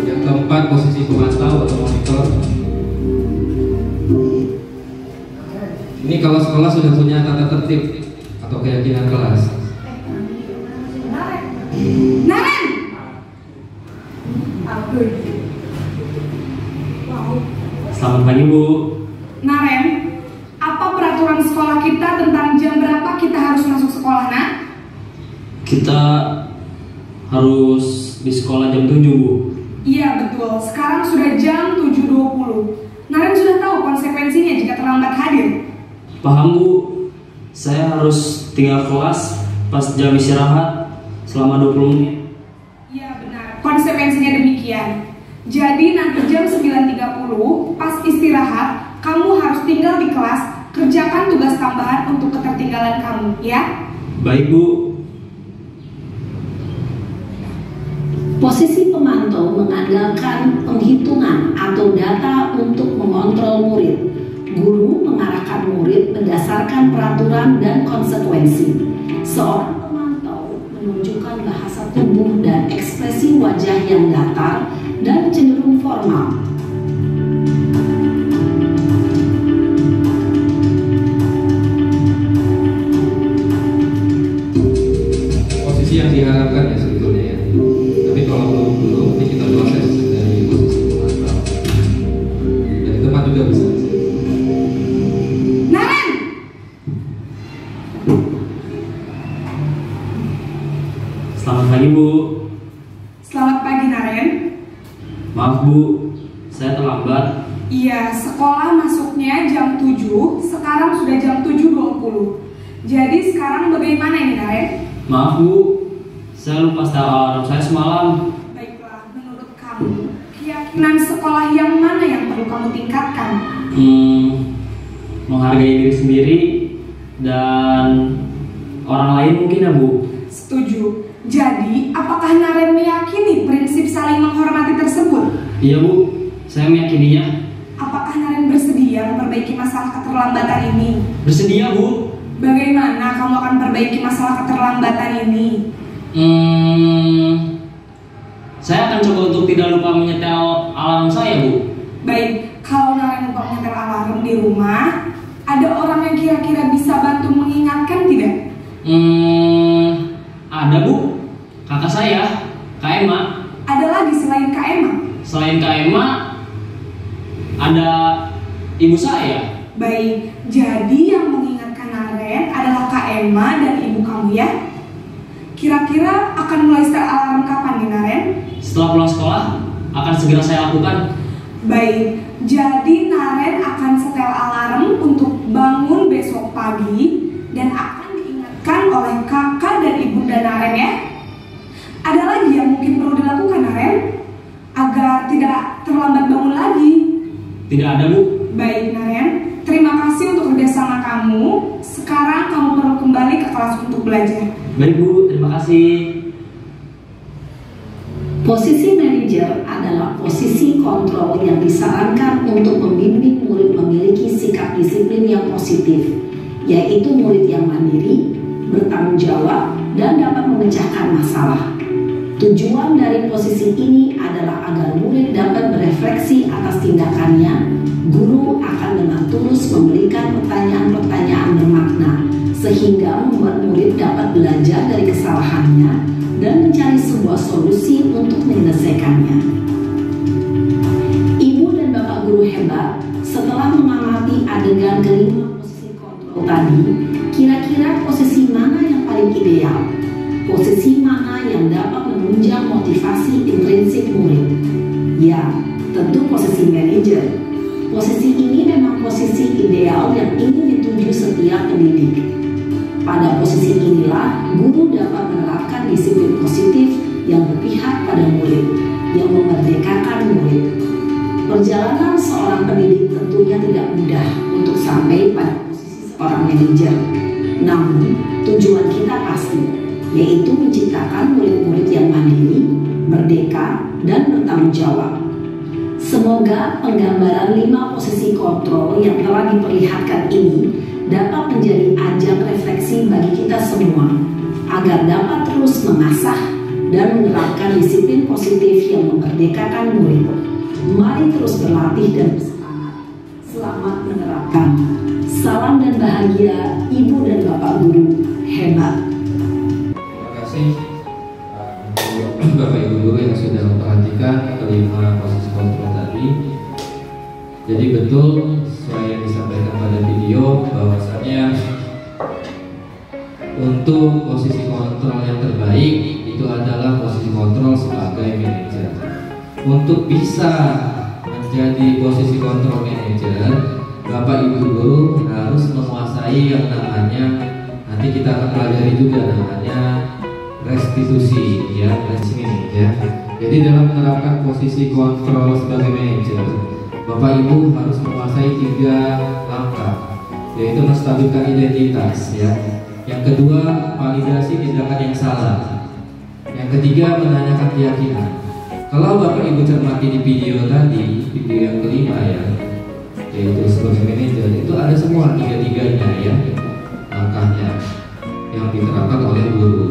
Yang keempat, posisi pemantau atau monitor. Ini kalau sekolah sudah punya tata tertib atau keyakinan kelas. Naren! Selamat pagi, Bu. Naren, peraturan sekolah kita tentang jam berapa kita harus masuk sekolah, nak? Kita harus di sekolah jam 7, Bu. Iya betul, sekarang sudah jam 7.20. Naren sudah tahu konsekuensinya jika terlambat hadir. Paham, Bu. Saya harus tinggal kelas pas jam istirahat selama 20 menit. Iya benar, konsekuensinya demikian. Jadi nanti jam 9.30 pas istirahat, kamu harus tinggal di kelas, kerjakan tugas tambahan untuk ketertinggalan kamu, ya? Baik, Bu. Posisi pemantau mengandalkan penghitungan atau data untuk mengontrol murid. Guru mengarahkan murid berdasarkan peraturan dan konsekuensi. Seorang pemantau menunjukkan bahasa tubuh dan ekspresi wajah yang datar dan cenderung formal. Posisi yang diharapkan ya sebetulnya ya. Tapi kalau belum nanti kita proses dari posisi pemantau. Dan di tempat juga bisa. Naren! Selamat pagi, Bu. Selamat pagi, Naren. Maaf, Bu. Saya terlambat. Iya, sekolah masuknya jam 7, sekarang sudah jam 7.20. Jadi sekarang bagaimana ini, Naren? Maaf, Bu. Saya lupa setel alarm saya semalam. Baiklah, menurut kamu, keyakinan sekolah yang mana yang perlu kamu tingkatkan? Menghargai diri sendiri dan orang lain mungkin ya, Bu. Setuju. Jadi, apakah Naren meyakini prinsip saling menghormati tersebut? Iya, Bu. Saya meyakininya. Apakah Naren bersedia memperbaiki masalah keterlambatan ini? Bersedia, Bu. Bagaimana kamu akan perbaiki masalah keterlambatan ini? Saya akan coba untuk tidak lupa menyetel alarm saya, Bu. Baik, kalau Naren lupa menyetel alarm di rumah, ada orang yang kira-kira bisa bantu mengingatkan tidak? Ada, Bu. Kakak saya, Kak Emma. Ada lagi selain Kak Emma? Selain Kak Emma, ada ibu saya. Baik, jadi yang mengingatkan Naren adalah Kak Emma dan ibu kamu ya? Kira-kira akan mulai setel alarm kapan nih, Naren? Setelah pulang sekolah, akan segera saya lakukan. Baik, jadi Naren akan setel alarm untuk bangun besok pagi dan akan diingatkan oleh kakak dan ibunda Naren ya. Ada lagi yang mungkin perlu dilakukan, Naren, agar tidak terlambat bangun lagi? Tidak ada, Bu. Baik, Naren, terima kasih untuk kerjasama kamu. Sekarang kamu perlu kembali ke kelas untuk belajar. Baik, Bu. Terima kasih. Posisi manajer adalah posisi kontrol yang disarankan untuk membimbing murid memiliki sikap disiplin yang positif, yaitu murid yang mandiri, bertanggung jawab, dan dapat memecahkan masalah. Tujuan dari posisi ini adalah agar murid dapat berefleksi atas tindakannya. Guru akan dengan tulus memberikan pertanyaan-pertanyaan bermakna, sehingga membuat murid dapat belajar dari kesalahannya dan mencari sebuah solusi untuk menyelesaikannya. Ibu dan bapak guru hebat, setelah mengamati adegan kelima posisi kontrol tadi, kira-kira posisi mana yang paling ideal? Posisi mana yang dapat menunjang motivasi intrinsik murid? Ya, tentu posisi manajer. Posisi ini memang posisi ideal yang ingin dituju setiap pendidik. Pada posisi inilah guru dapat menerapkan disiplin positif yang berpihak pada murid, yang memerdekakan murid. Perjalanan seorang pendidik tentunya tidak mudah untuk sampai pada posisi seorang manajer. Namun, tujuan kita pasti, yaitu menciptakan murid-murid yang mandiri, merdeka, dan bertanggung jawab. Semoga penggambaran 5 posisi kontrol yang telah diperlihatkan ini dapat menjadi ajang refleksi bagi kita semua, agar dapat terus mengasah dan menerapkan disiplin positif yang memerdekakan murid. Mari terus berlatih dan bersemangat. Selamat menerapkan. Salam dan bahagia Ibu dan Bapak Guru hebat. Terima kasih Bapak Ibu Guru yang sudah memperhatikan kelima posisi kontrol tadi. Jadi betul sesuai yang disampaikan pada video video bahwasanya untuk posisi kontrol yang terbaik itu adalah posisi kontrol sebagai manajer. Untuk bisa menjadi posisi kontrol manajer, Bapak Ibu guru harus menguasai yang namanya, nanti kita akan pelajari juga namanya restitusi, ya, restitusi, ya. Jadi dalam menerapkan posisi kontrol sebagai manajer, Bapak Ibu harus menguasai 3 langkah, yaitu menstabilkan identitas, ya. Yang kedua, validasi tindakan yang salah. Yang ketiga, menanyakan keyakinan. Kalau Bapak Ibu cermati di video tadi, video yang kelima, ya, yaitu sebagai manajer, itu ada semua 3-3-nya, ya, langkahnya yang diterapkan oleh guru.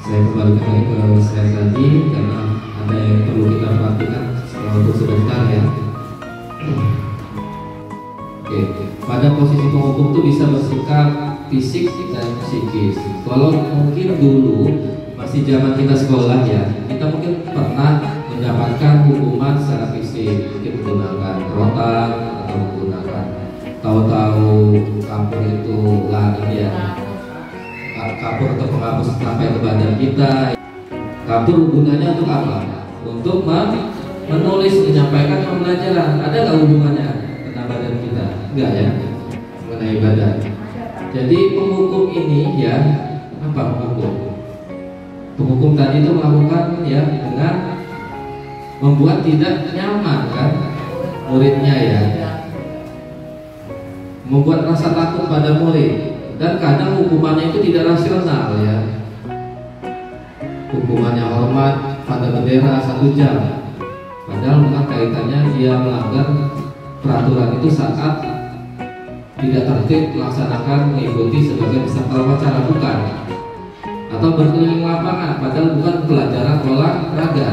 Saya kembalikan lagi ke slide tadi karena ada yang perlu kita perhatikan untuk sebentar, ya. Oke, pada posisi penghukum itu bisa bersikap fisik dan psikis. Kalau mungkin dulu masih zaman kita sekolah, ya, kita mungkin pernah mendapatkan hukuman secara fisik, mungkin menggunakan rotan atau menggunakan tahu-tahu kapur itu lah, ya, kapur atau penghapus sampai ke badan kita. Kapur gunanya untuk apa? Untuk menulis, menyampaikan pembelajaran. Ada nggak hubungannya dengan badan kita? Enggak, ya, mengenai badan. Jadi penghukum ini, ya, apa penghukum? Penghukum tadi itu melakukan, ya, dengan membuat tidak nyaman, kan, muridnya, ya, membuat rasa takut pada murid, dan kadang hukumannya itu tidak rasional, ya. Hukumannya hormat pada bendera 1 jam, padahal bukan kaitannya dia melanggar peraturan itu saat tidak tertib melaksanakan mengikuti sebagai peserta upacara, bukan, atau berkeliling lapangan padahal bukan pelajaran olahraga.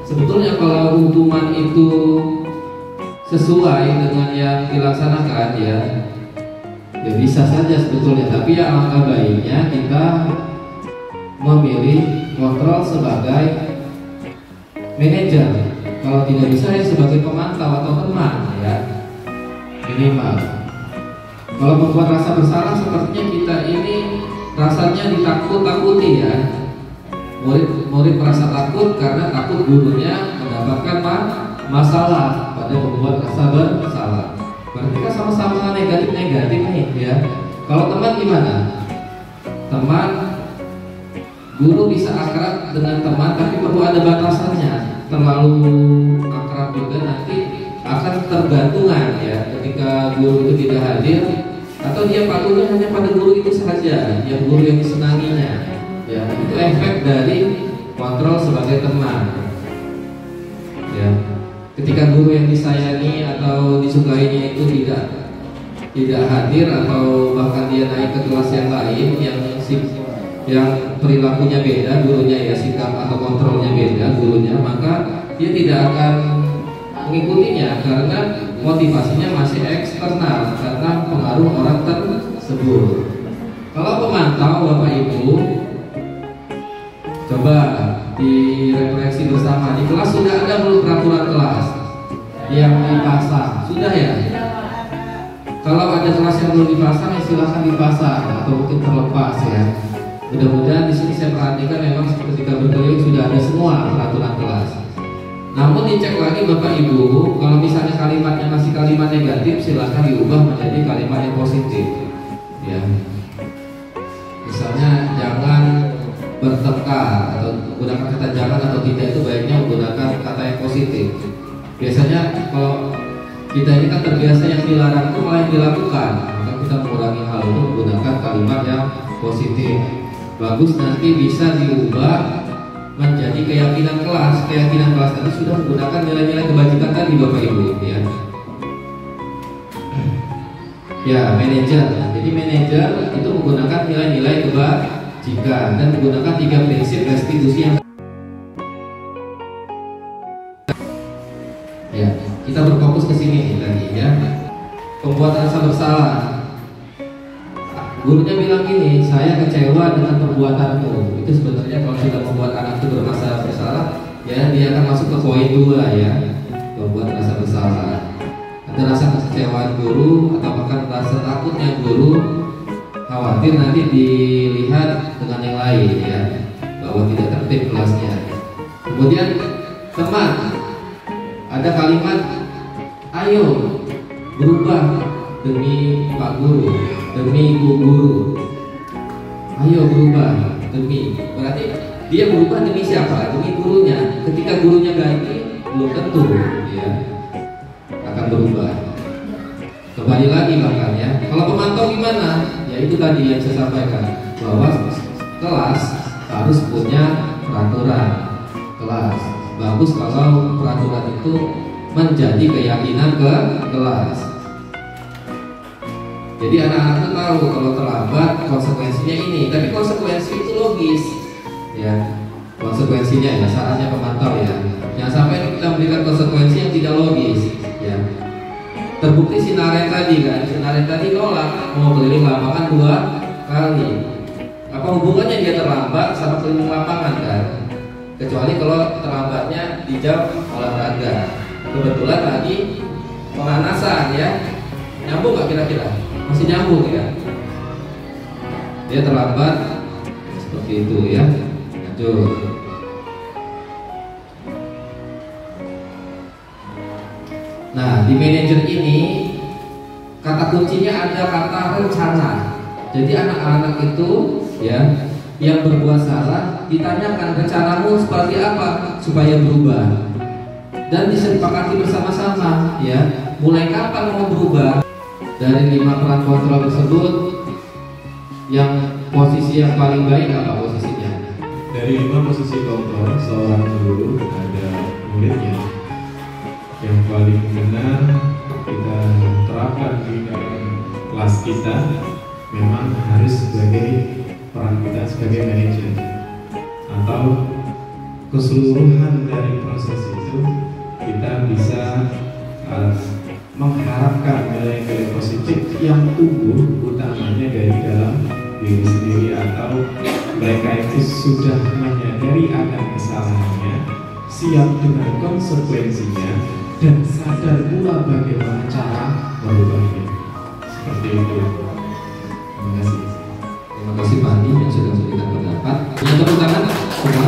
Sebetulnya kalau hukuman itu sesuai dengan yang dilaksanakan, ya bisa saja sebetulnya, tapi ya alangkah baiknya kita memilih kontrol sebagai manajer. Kalau tidak bisa, ya sebagai pemantau atau teman, ya, minimal. Kalau membuat rasa bersalah, sepertinya kita ini rasanya ditakut-takuti, ya. Murid merasa takut karena takut gurunya mendapatkan masalah pada membuat rasa bersalah. Berarti kita sama-sama negatif nih, ya. Kalau teman gimana? Teman, guru bisa akrab dengan teman, tapi perlu ada batasannya. Terlalu akrab juga nanti akan tergantungan, ya, ketika guru itu tidak hadir, atau dia patuhnya hanya pada guru itu saja, yang guru yang disenanginya, ya. Itu efek dari kontrol sebagai teman, ya. Ketika guru yang disayangi atau disukainya itu tidak hadir, atau bahkan dia naik ke kelas yang lain yang perilakunya beda gurunya, ya, sikap atau kontrolnya beda gurunya, maka dia tidak akan mengikutinya karena motivasinya masih eksternal karena pengaruh orang tersebut. Kalau pemantau, Bapak Ibu, coba direfleksi bersama, di kelas sudah ada belum peraturan kelas yang dipasang? Sudah, ya? Kalau ada kelas yang belum dipasang, ya silahkan dipasang atau mungkin terlepas, ya. Mudah-mudahan di sini saya perhatikan memang ketika berkeliling sudah ada semua peraturan kelas. Namun dicek lagi Bapak Ibu, kalau misalnya kalimatnya masih kalimat negatif, silahkan diubah menjadi kalimat yang positif, ya. Misalnya jangan bertengkar, atau menggunakan kata jangan atau tidak, itu baiknya menggunakan kata yang positif. Biasanya kalau kita ini kan terbiasa yang dilarang itu malah yang dilakukan, maka kita mengurangi hal itu menggunakan kalimat yang positif. Bagus, nanti bisa diubah menjadi keyakinan kelas. Keyakinan kelas tadi sudah menggunakan nilai-nilai kebajikan tadi, Bapak Ibu, ya. Ya, manajer. Jadi manajer itu menggunakan nilai-nilai kebajikan dan menggunakan 3 prinsip restitusi yang, ya, kita berfokus ke sini lagi, ya. Pembuatan rasa bersalah. Gurunya bilang gini, saya kecewa dengan perbuatanmu. Itu sebenarnya kalau sudah membuat anak itu berrasa bersalah, ya, dia akan masuk ke poin 2, ya, membuat rasa bersalah. ada rasa kekecewaan guru atau bahkan rasa takutnya guru, khawatir nanti dilihat dengan yang lain ya, bahwa tidak tertib kelasnya. Kemudian teman, ada kalimat ayo berubah demi Pak Guru, demi Bu Guru. Ayo berubah demi, berarti dia berubah demi siapa? Demi gurunya. Ketika gurunya ganti, belum tentu ya akan berubah. Kembali lagi makanya, kalau pemantau gimana? Ya itu tadi yang saya sampaikan, bahwa kelas harus punya peraturan kelas. Bagus kalau peraturan itu menjadi keyakinan ke kelas. Jadi anak-anak itu tahu kalau terlambat konsekuensinya ini, tapi konsekuensi itu logis ya. Konsekuensinya ya saatnya pemantau ya. Jangan sampai kita memberikan konsekuensi yang tidak logis ya. Terbukti Sinaren tadi kan, Sinaren tadi nolak mau keliling lapangan 2 kali. Apa hubungannya dia terlambat sama keliling lapangan kan? Kecuali kalau terlambatnya di jam olahraga. Kebetulan tadi pemanasan ya. Nyambung nggak kira-kira? Masih nyambung ya. Dia terlambat seperti itu ya. Lanjut. Nah, di manajer ini kata kuncinya ada kata rencana. Jadi anak-anak itu ya yang berbuat salah ditanyakan rencanamu seperti apa supaya berubah dan disepakati bersama-sama ya. Mulai kapan mau berubah? Dari 5 peran kontrol tersebut, yang posisi yang paling baik apa posisinya? Dari 5 posisi kontrol seorang guru ada muridnya. Yang paling benar kita terapkan di dalam kelas kita memang harus sebagai peran kita sebagai manajer, atau keseluruhan dari proses itu kita bisa mengharapkan nilai-nilai positif yang tumbuh utamanya dari dalam diri sendiri, atau mereka itu sudah menyadari akan kesalahannya, siap dengan konsekuensinya, dan sadar pula bagaimana cara merubahnya. Seperti itu. Terima kasih. Terima kasih Pak Andi yang sudah memberikan pendapat. Yang tepuk tangan semua.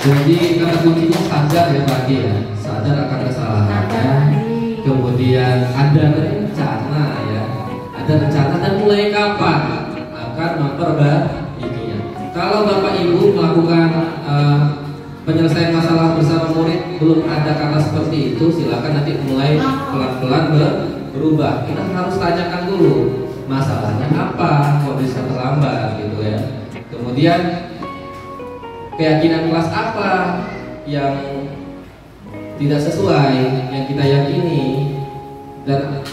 Jadi kata kuncinya sadar ya Pak Andi ya, sadar akan kesalahannya. Kemudian ada rencana ya, ada rencana dan mulai kapan akan memperbaikinya. Kalau Bapak Ibu melakukan penyelesaian masalah bersama murid belum ada kata seperti itu, silakan nanti mulai pelan-pelan berubah. Kita harus tanyakan dulu masalahnya apa, kok bisa terlambat gitu ya. Kemudian keyakinan kelas apa yang tidak sesuai yang kita yakini, dan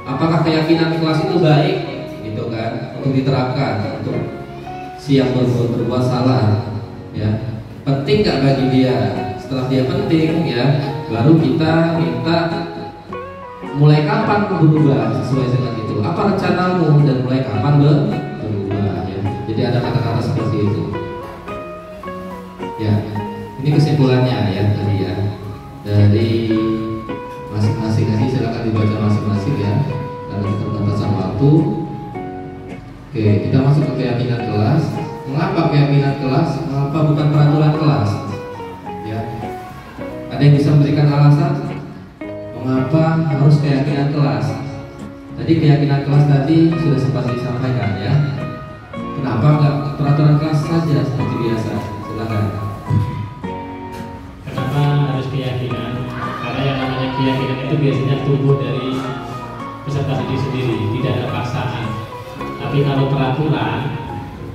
apakah keyakinan kelas itu baik gitu kan untuk diterapkan untuk siap berbuat salah ya. Penting nggak bagi dia? Setelah dia penting ya, baru kita minta mulai kapan berubah sesuai dengan itu. Apa rencanamu dan mulai kapan berubah ya. Jadi ada kata-kata seperti itu. Ya, ini kesimpulannya ya tadi ya. Dari masing-masing nanti silakan dibaca masing-masing ya. Karena keterbatasan waktu. Oke, kita masuk ke keyakinan kelas. Mengapa keyakinan kelas? Mengapa bukan peraturan kelas? Ya, ada yang bisa memberikan alasan mengapa harus keyakinan kelas? Tadi keyakinan kelas tadi sudah sempat disampaikan ya. Kenapa enggak peraturan kelas saja seperti biasa? Silakan. Kenapa harus keyakinan? Karena yang namanya keyakinan itu biasanya tumbuh dari peserta didik sendiri, tidak ada paksaan. Tapi kalau peraturan,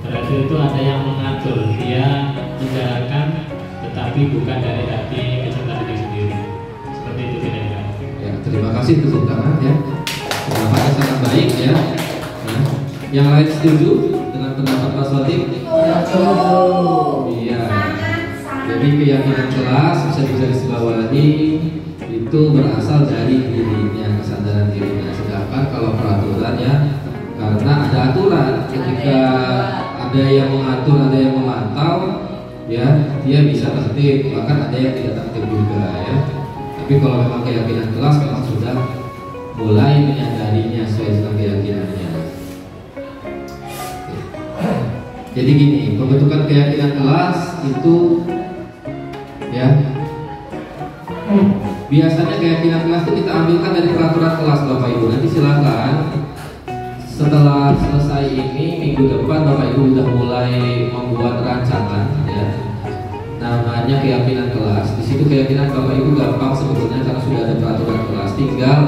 berarti itu ada yang mengatur, dia menjalankan, tetapi bukan dari hati peserta didik sendiri. Seperti itu kira-kira. Ya, terima kasih tepuk tangan ya. Pendapatnya sangat baik ya. Nah, yang lain setuju dengan pendapat Pak Sodik? Iya. Jadi keyakinan kelas bisa digarisbawahi itu berasal dari dirinya, kesadaran dirinya. Sedangkan kalau peraturan ya, karena ada aturan, ketika ada yang mengatur, ada yang memantau, ya dia bisa tertib, bahkan ada yang tidak tertib juga ya. Tapi kalau memang keyakinan kelas memang sudah mulai menyadarinya sesuai dengan keyakinannya. Jadi gini, pembentukan keyakinan kelas itu ya biasanya keyakinan kelas itu kita ambilkan dari peraturan kelas Bapak Ibu. Nanti silakan setelah selesai ini minggu depan Bapak Ibu sudah mulai membuat rancangan ya. Namanya keyakinan kelas. Di situ keyakinan Bapak Ibu gampang sebetulnya karena sudah ada peraturan kelas. Tinggal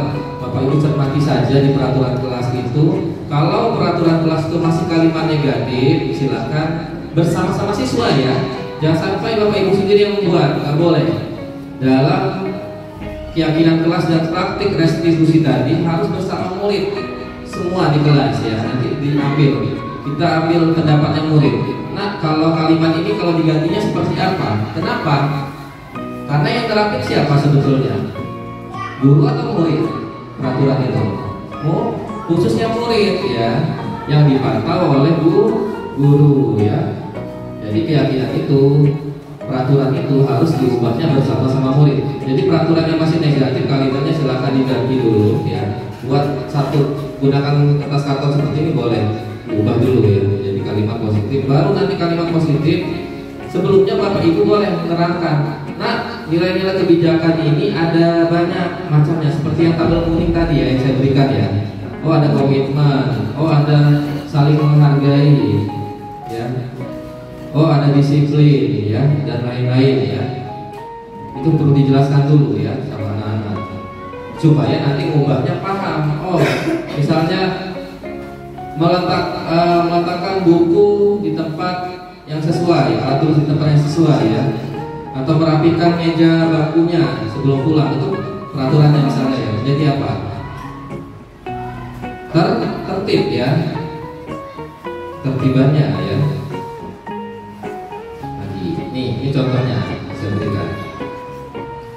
Bapak Ibu cermati saja di peraturan kelas itu. Kalau peraturan kelas itu masih kalimat negatif, silakan bersama-sama siswa ya. Jangan sampai Bapak Ibu sendiri yang membuat, nggak boleh. Dalam keyakinan kelas dan praktik restitusi tadi harus bersama murid semua di kelas ya. Nanti diambil, kita ambil pendapatnya murid. Nah, kalau kalimat ini kalau digantinya seperti apa? Kenapa? Karena yang terapin siapa sebetulnya? Guru atau murid? Peraturan itu. Khususnya murid ya, yang dipantau oleh guru ya. Jadi keyakinan itu, peraturan itu harus diubahnya bersama-sama murid. Jadi peraturan yang masih negatif kalimatnya silakan diganti dulu ya. Buat satu, gunakan kertas karton seperti ini boleh ubah dulu ya. Jadi kalimat positif, baru nanti kalimat positif. Sebelumnya Bapak Ibu boleh menerangkan. Nah, nilai-nilai kebijakan ini ada banyak macamnya, seperti yang tabel kuning tadi ya yang saya berikan ya. Oh ada komitmen, oh ada saling menghargai, ya. Oh ada disiplin, ya, dan lain-lain ya. Itu perlu dijelaskan dulu ya sama anak-anak, supaya nanti ngubahnya paham. Oh, misalnya meletakkan buku di tempat yang sesuai, alat tulis di tempat yang sesuai ya, atau merapikan meja bangkunya sebelum pulang, itu peraturannya misalnya ya. Jadi apa? Tertib ya, tertibannya ya. Ini contohnya saya berikan.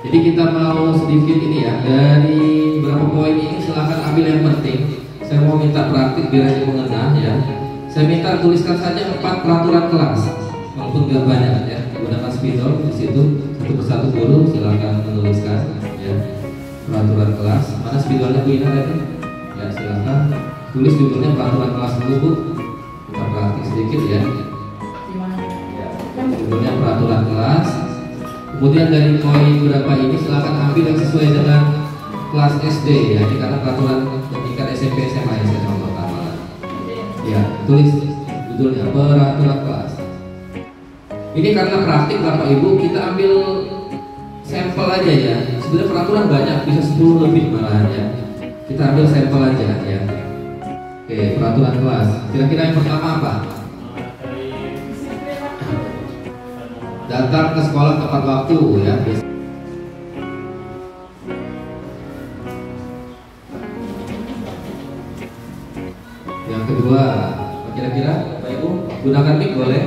Jadi kita mau sedikit ini ya, dari beberapa poin ini silahkan ambil yang penting. Saya mau minta praktik biar saya mengenal ya. Saya minta tuliskan saja 4 peraturan kelas, walaupun nggak banyak ya. Gunakan spidol di situ, satu persatu guru silahkan menuliskan ya peraturan kelas. Mana spidolnya Bu Ina tadi? Ya silahkan tulis judulnya peraturan kelas dulu Bu. Kita praktik sedikit ya. Judulnya peraturan kelas. Kemudian dari poin berapa ini silahkan ambil yang sesuai dengan kelas SD ya. Ini karena peraturan tingkat SMP SMA yang saya contohkan. Ya tulis judulnya peraturan kelas. Ini karena praktik Bapak Ibu kita ambil sampel aja ya. Sebenarnya peraturan banyak, bisa 10 lebih malahan ya. Kita ambil sampel aja ya. Oke, peraturan kelas. Kira-kira yang pertama apa? Datang ke sekolah tepat waktu ya. Yang kedua, kira-kira Bapak Ibu gunakan mic boleh?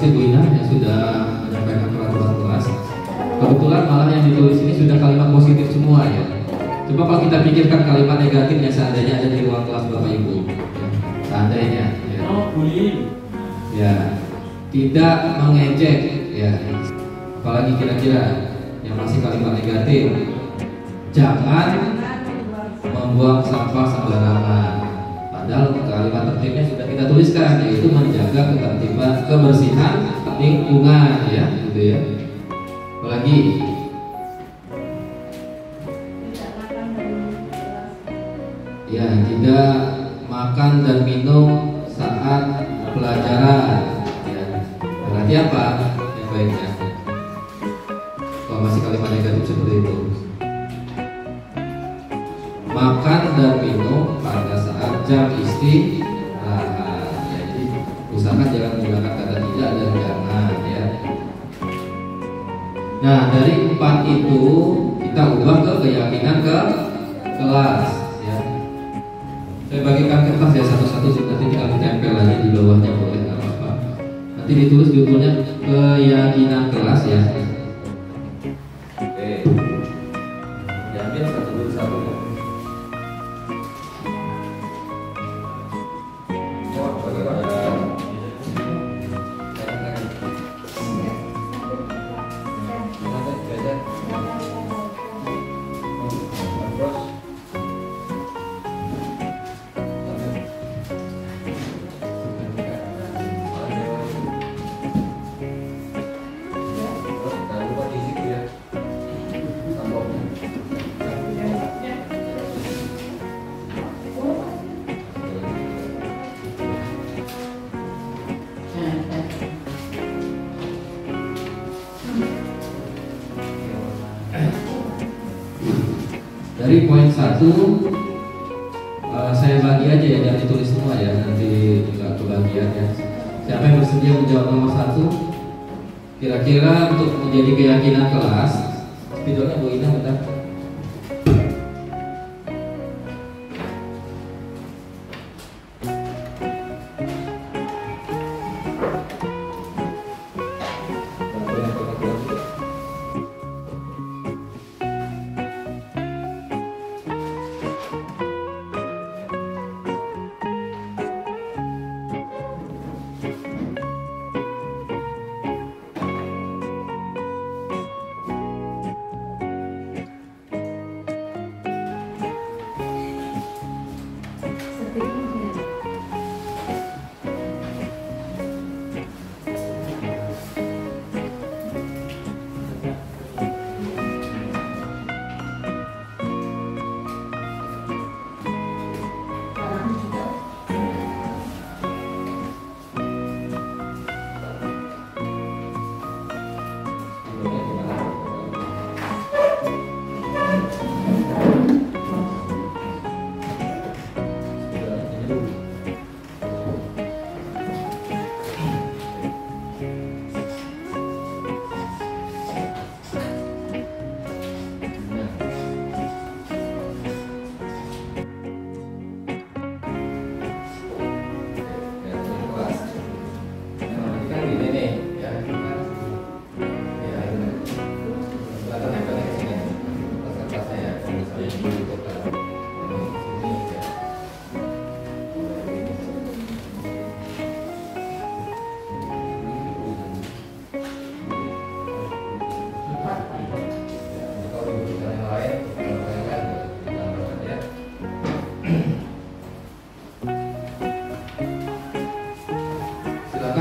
Bu Ina yang sudah menyampaikan peraturan kelas. Kebetulan malah yang ditulis ini sudah kalimat positif semua ya. Coba kalau kita pikirkan kalimat negatifnya seandainya ada di ruang kelas Bapak Ibu ya. Seandainya ya. Ya, tidak mengejek ya. Apalagi kira-kira yang masih kalimat negatif. Jangan membuang sampah sembarangan. Padahal kalimat tertibnya sudah kita tuliskan, yaitu menjaga ketertiban, kebersihan lingkungan, ya, gitu ya. Apalagi ya, tidak makan dan minum saat pelajaran, ya. Berarti apa yang baiknya? Kalau masih kalimat negatif seperti itu, makan dan minum pada saat jam istirahat, ya. Jadi usahakan jangan menggunakan kata tidak dan jangan, ya. Nah, dari 4 itu kita ubah ke keyakinan ke kelas, ya. Saya bagikan kertas ya satu-satu, nanti tinggal ditempel lagi di bawahnya, boleh, nggak apa-apa. Nanti ditulis judulnya keyakinan kelas, ya. Oke, diambil satu dulu satu. Oh, bagaimana? Dari poin 1 saya bagi aja ya, jangan ditulis semua ya, nanti nggak kebagian ya. Siapa yang bersedia menjawab nomor 1? Kira-kira untuk menjadi keyakinan kelas, spidolnya Bu Ina bentar.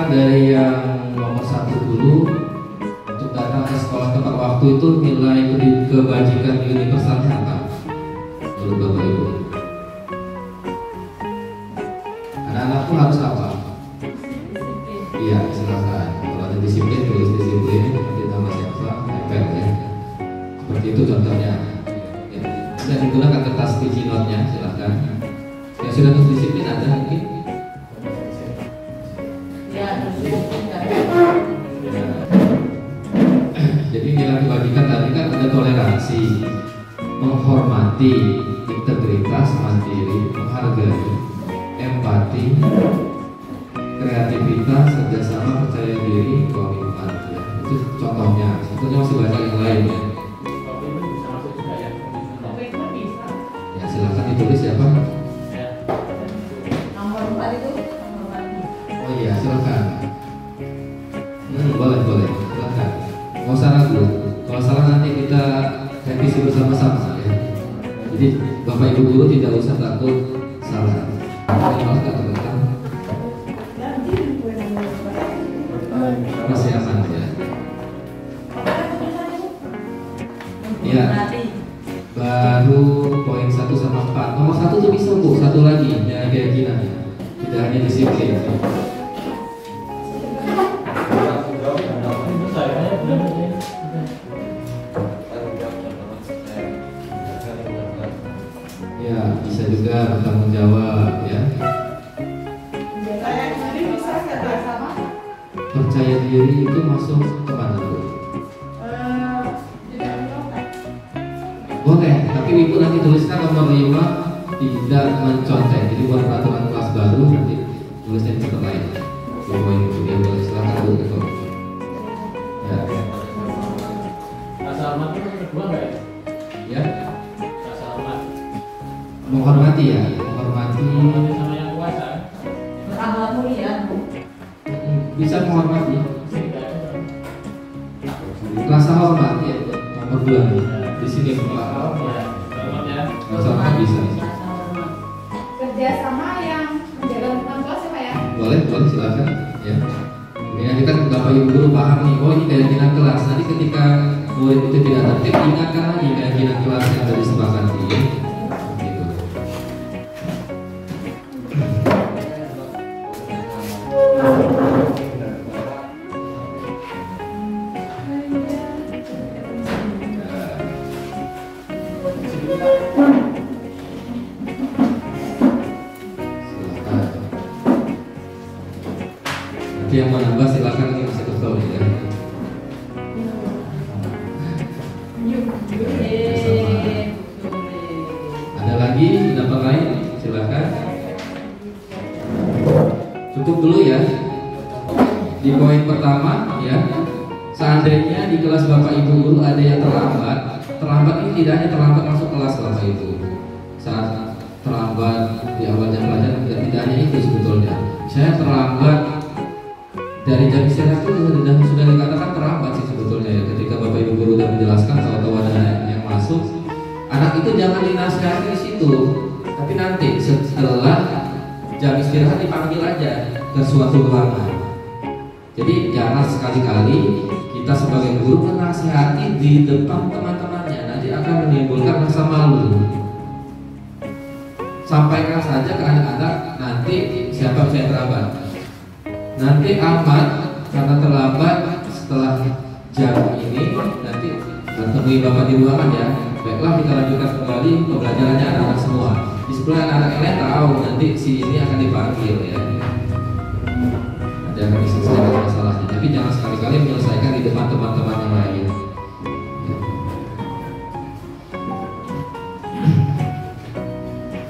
Dari yang nomor 1 dulu, untuk datang ke sekolah tepat waktu itu nilai kebajikan universalnya apa? Menurut Bapak Ibu, anak-anak pun harus apa? Iya, silakan. Kalau ada disiplin, tulis disiplin. Nanti nama siapa? Tempel ya. Seperti itu contohnya. Ya. Dan digunakan kertas sticky note-nya, silakan. Yang sudah tulis disiplin ada mungkin? Jadi nilai kebajikan tadi kan ada toleransi, menghormati, integritas, mandiri, menghargai, empati, kreativitas, kerjasama, percaya diri, komitmen. Ya. Itu contohnya. Contohnya masih banyak yang lain ya. Ya silakan ditulis ya Pak. Nomor 4 itu Oh iya silakan. Boleh silakan. Nggak usah ragu. Kalau salah nanti kita revisi bersama-sama ya. Jadi Bapak Ibu guru tidak usah takut salah. Masih aman ya. Ya. Baru poin 1 sama 4. Nomor 1 tuh bisa Bu, satu lagi ya, keyakinan. Tidak hanya disiplin. Ya, bisa juga bertanggung jawab ya. Percaya diri itu masuk ke mana Bu? Boleh, tapi Ibu nanti tuliskan nomor 5 tidak mencontek. Jadi buat peraturan kelas baru nanti tulisnya di tempat lain. Ya boleh, silakan Bu. Ya. Rasa hormat itu kedua nggak ya? Ya. Rasa hormat. Menghormati ya, menghormati. Hormati sama yang kuasa. Berakhlak mulia. Bisa menghormati. Tidak. Rasa hormat ya, nomor 2 nih. Di sini Pak. Ya, hormat ya. Rasa hormat bisa. Kerjasama yang menjaga lingkungan kelas ya Pak ya? Boleh silakan ya. Ya kita Bapak Ibu guru paham nih, oh ini keyakinan kelas. Nanti ketika murid itu tidak tertib, ingatkan lagi keyakinan kelas yang sudah disepakati. Gitu. Nanti yang mau nambah silakan, ini masih kosong ya. Ada lagi pendapat lain? Silakan. Cukup dulu ya. Di poin pertama ya. Seandainya di kelas Bapak Ibu guru ada yang terlambat ini tidak hanya terlambat masuk kelas Bapak Ibu. Saat terlambat di awal jam pelajaran tidak hanya itu sebetulnya. Saya terlambat dari jam istirahat itu sudah dikatakan terlambat sih sebetulnya ya. Ketika Bapak Ibu guru sudah menjelaskan kalau ada yang masuk, anak itu jangan dinasihati di situ, tapi nanti setelah jam istirahat dipanggil aja ke suatu ruangan. Jadi jangan sekali-kali kita sebagai guru menasihati di depan teman-temannya, nanti akan menimbulkan rasa malu. Sampaikan saja ke anak-anak, nanti siapa yang terlambat. Nanti aman karena terlambat setelah jam ini, nanti temui Bapak di ruangan ya. Baiklah, kita lanjutkan kembali pembelajarannya anak-anak semua. Di sebelah anak-anak yang lain tahu nanti si ini akan dipanggil ya. Nanti akan diselesaikan masalahnya. Tapi jangan sekali-kali menyelesaikan di depan teman-teman yang lain.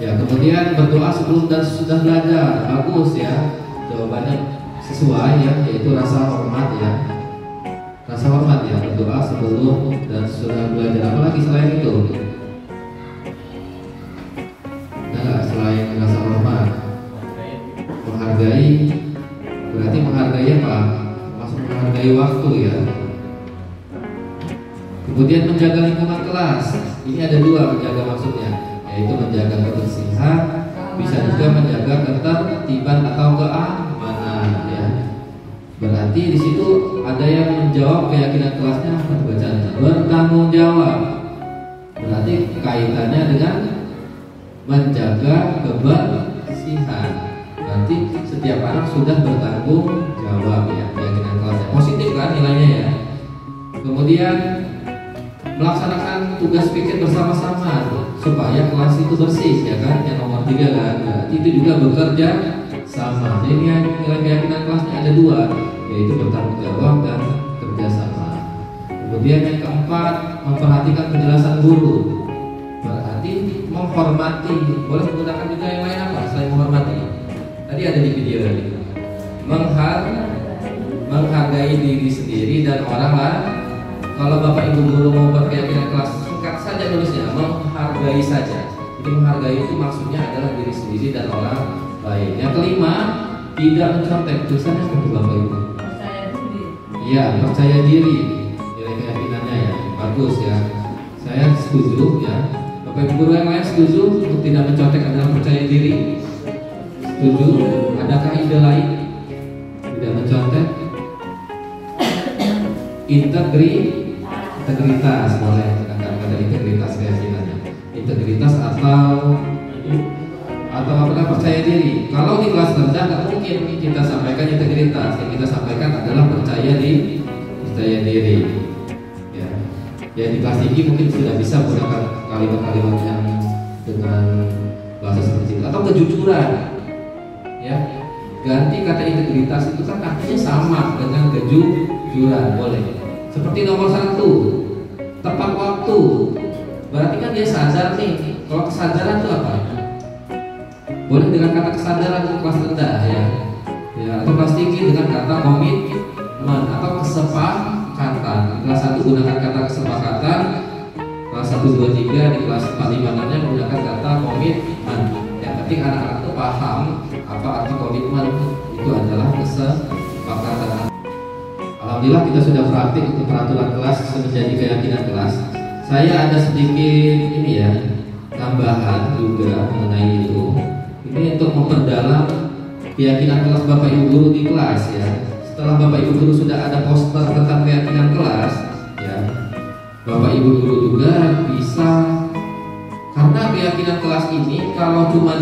Ya, kemudian berdoa sebelum dan sesudah belajar. Bagus ya. Jawabannya sesuai ya, yaitu rasa hormat ya. Rasa hormat ya, berdoa sebelum dan sesudah belajar. Apalagi selain itu? Nah, selain rasa hormat, menghargai. Berarti menghargai apa? Maksud menghargai waktu ya. Kemudian menjaga lingkungan kelas. Ini ada dua menjaga maksudnya, yaitu menjaga kebersihan, bisa juga menjaga ketertiban atau keamanan ya. Berarti di situ ada yang menjawab keyakinan kelasnya bacanya bertanggung jawab. Berarti kaitannya dengan menjaga kebersihan. Berarti setiap anak sudah bertanggung jawab ya keyakinan kelasnya. Positif kan nilainya ya. Kemudian melaksanakan tugas pikir bersama-sama supaya kelas itu bersih ya kan, yang nomor 3 kan. Berarti itu juga bekerja sama. Jadi nilai keyakinan kelasnya ada dua, yaitu bertanggung jawab dan kerjasama. Kemudian yang keempat, memperhatikan penjelasan guru. Berarti menghormati. Boleh menggunakan juga yang lain apa selain menghormati? Tadi ada di video tadi. Menghargai diri sendiri dan orang lain. Kalau Bapak Ibu guru mau berkeyakinan kelas, singkat saja nulisnya, menghargai saja. Jadi menghargai itu maksudnya adalah diri sendiri dan orang lain. Yang kelima, tidak mencontek. Tulisannya seperti Bapak Ibu. Iya, percaya diri. Nilai keyakinannya ya, bagus ya. Saya setuju ya. Bapak Ibu guru yang lain setuju untuk tidak mencontek adalah percaya diri? Setuju? Adakah ide lain? Tidak mencontek? Integritas boleh, kata integritas keyakinannya. Integritas atau percaya diri. Kalau di kelas rendah nggak mungkin kita sampaikan integritas. Yang kita sampaikan adalah percaya diri. Ya di kelas tinggi mungkin sudah bisa menggunakan kalimat-kalimat yang dengan bahasa seperti itu atau kejujuran. Ya, ganti kata integritas itu kan artinya sama dengan kejujuran, boleh. Seperti nomor 1, tepat waktu. Berarti kan dia sadar nih. Kalau kesadaran itu apa? Boleh dengan kata kesadaran untuk kelas rendah ya. Atau kelas tinggi dengan kata komitmen atau kesepakatan. Di kelas 1 gunakan kata kesepakatan. Kelas 1, 2, 3 di kelas 4, 5, 6 nya menggunakan kata komitmen. Yang penting anak-anak itu paham apa arti komitmen. Itu adalah kesepakatan. Alhamdulillah kita sudah praktik untuk peraturan kelas menjadi keyakinan kelas. Saya ada sedikit tambahan juga mengenai itu. Ini untuk memperdalam keyakinan kelas Bapak Ibu guru di kelas ya. Setelah Bapak Ibu guru sudah ada poster tentang keyakinan kelas ya, Bapak Ibu guru juga bisa, karena keyakinan kelas ini kalau cuma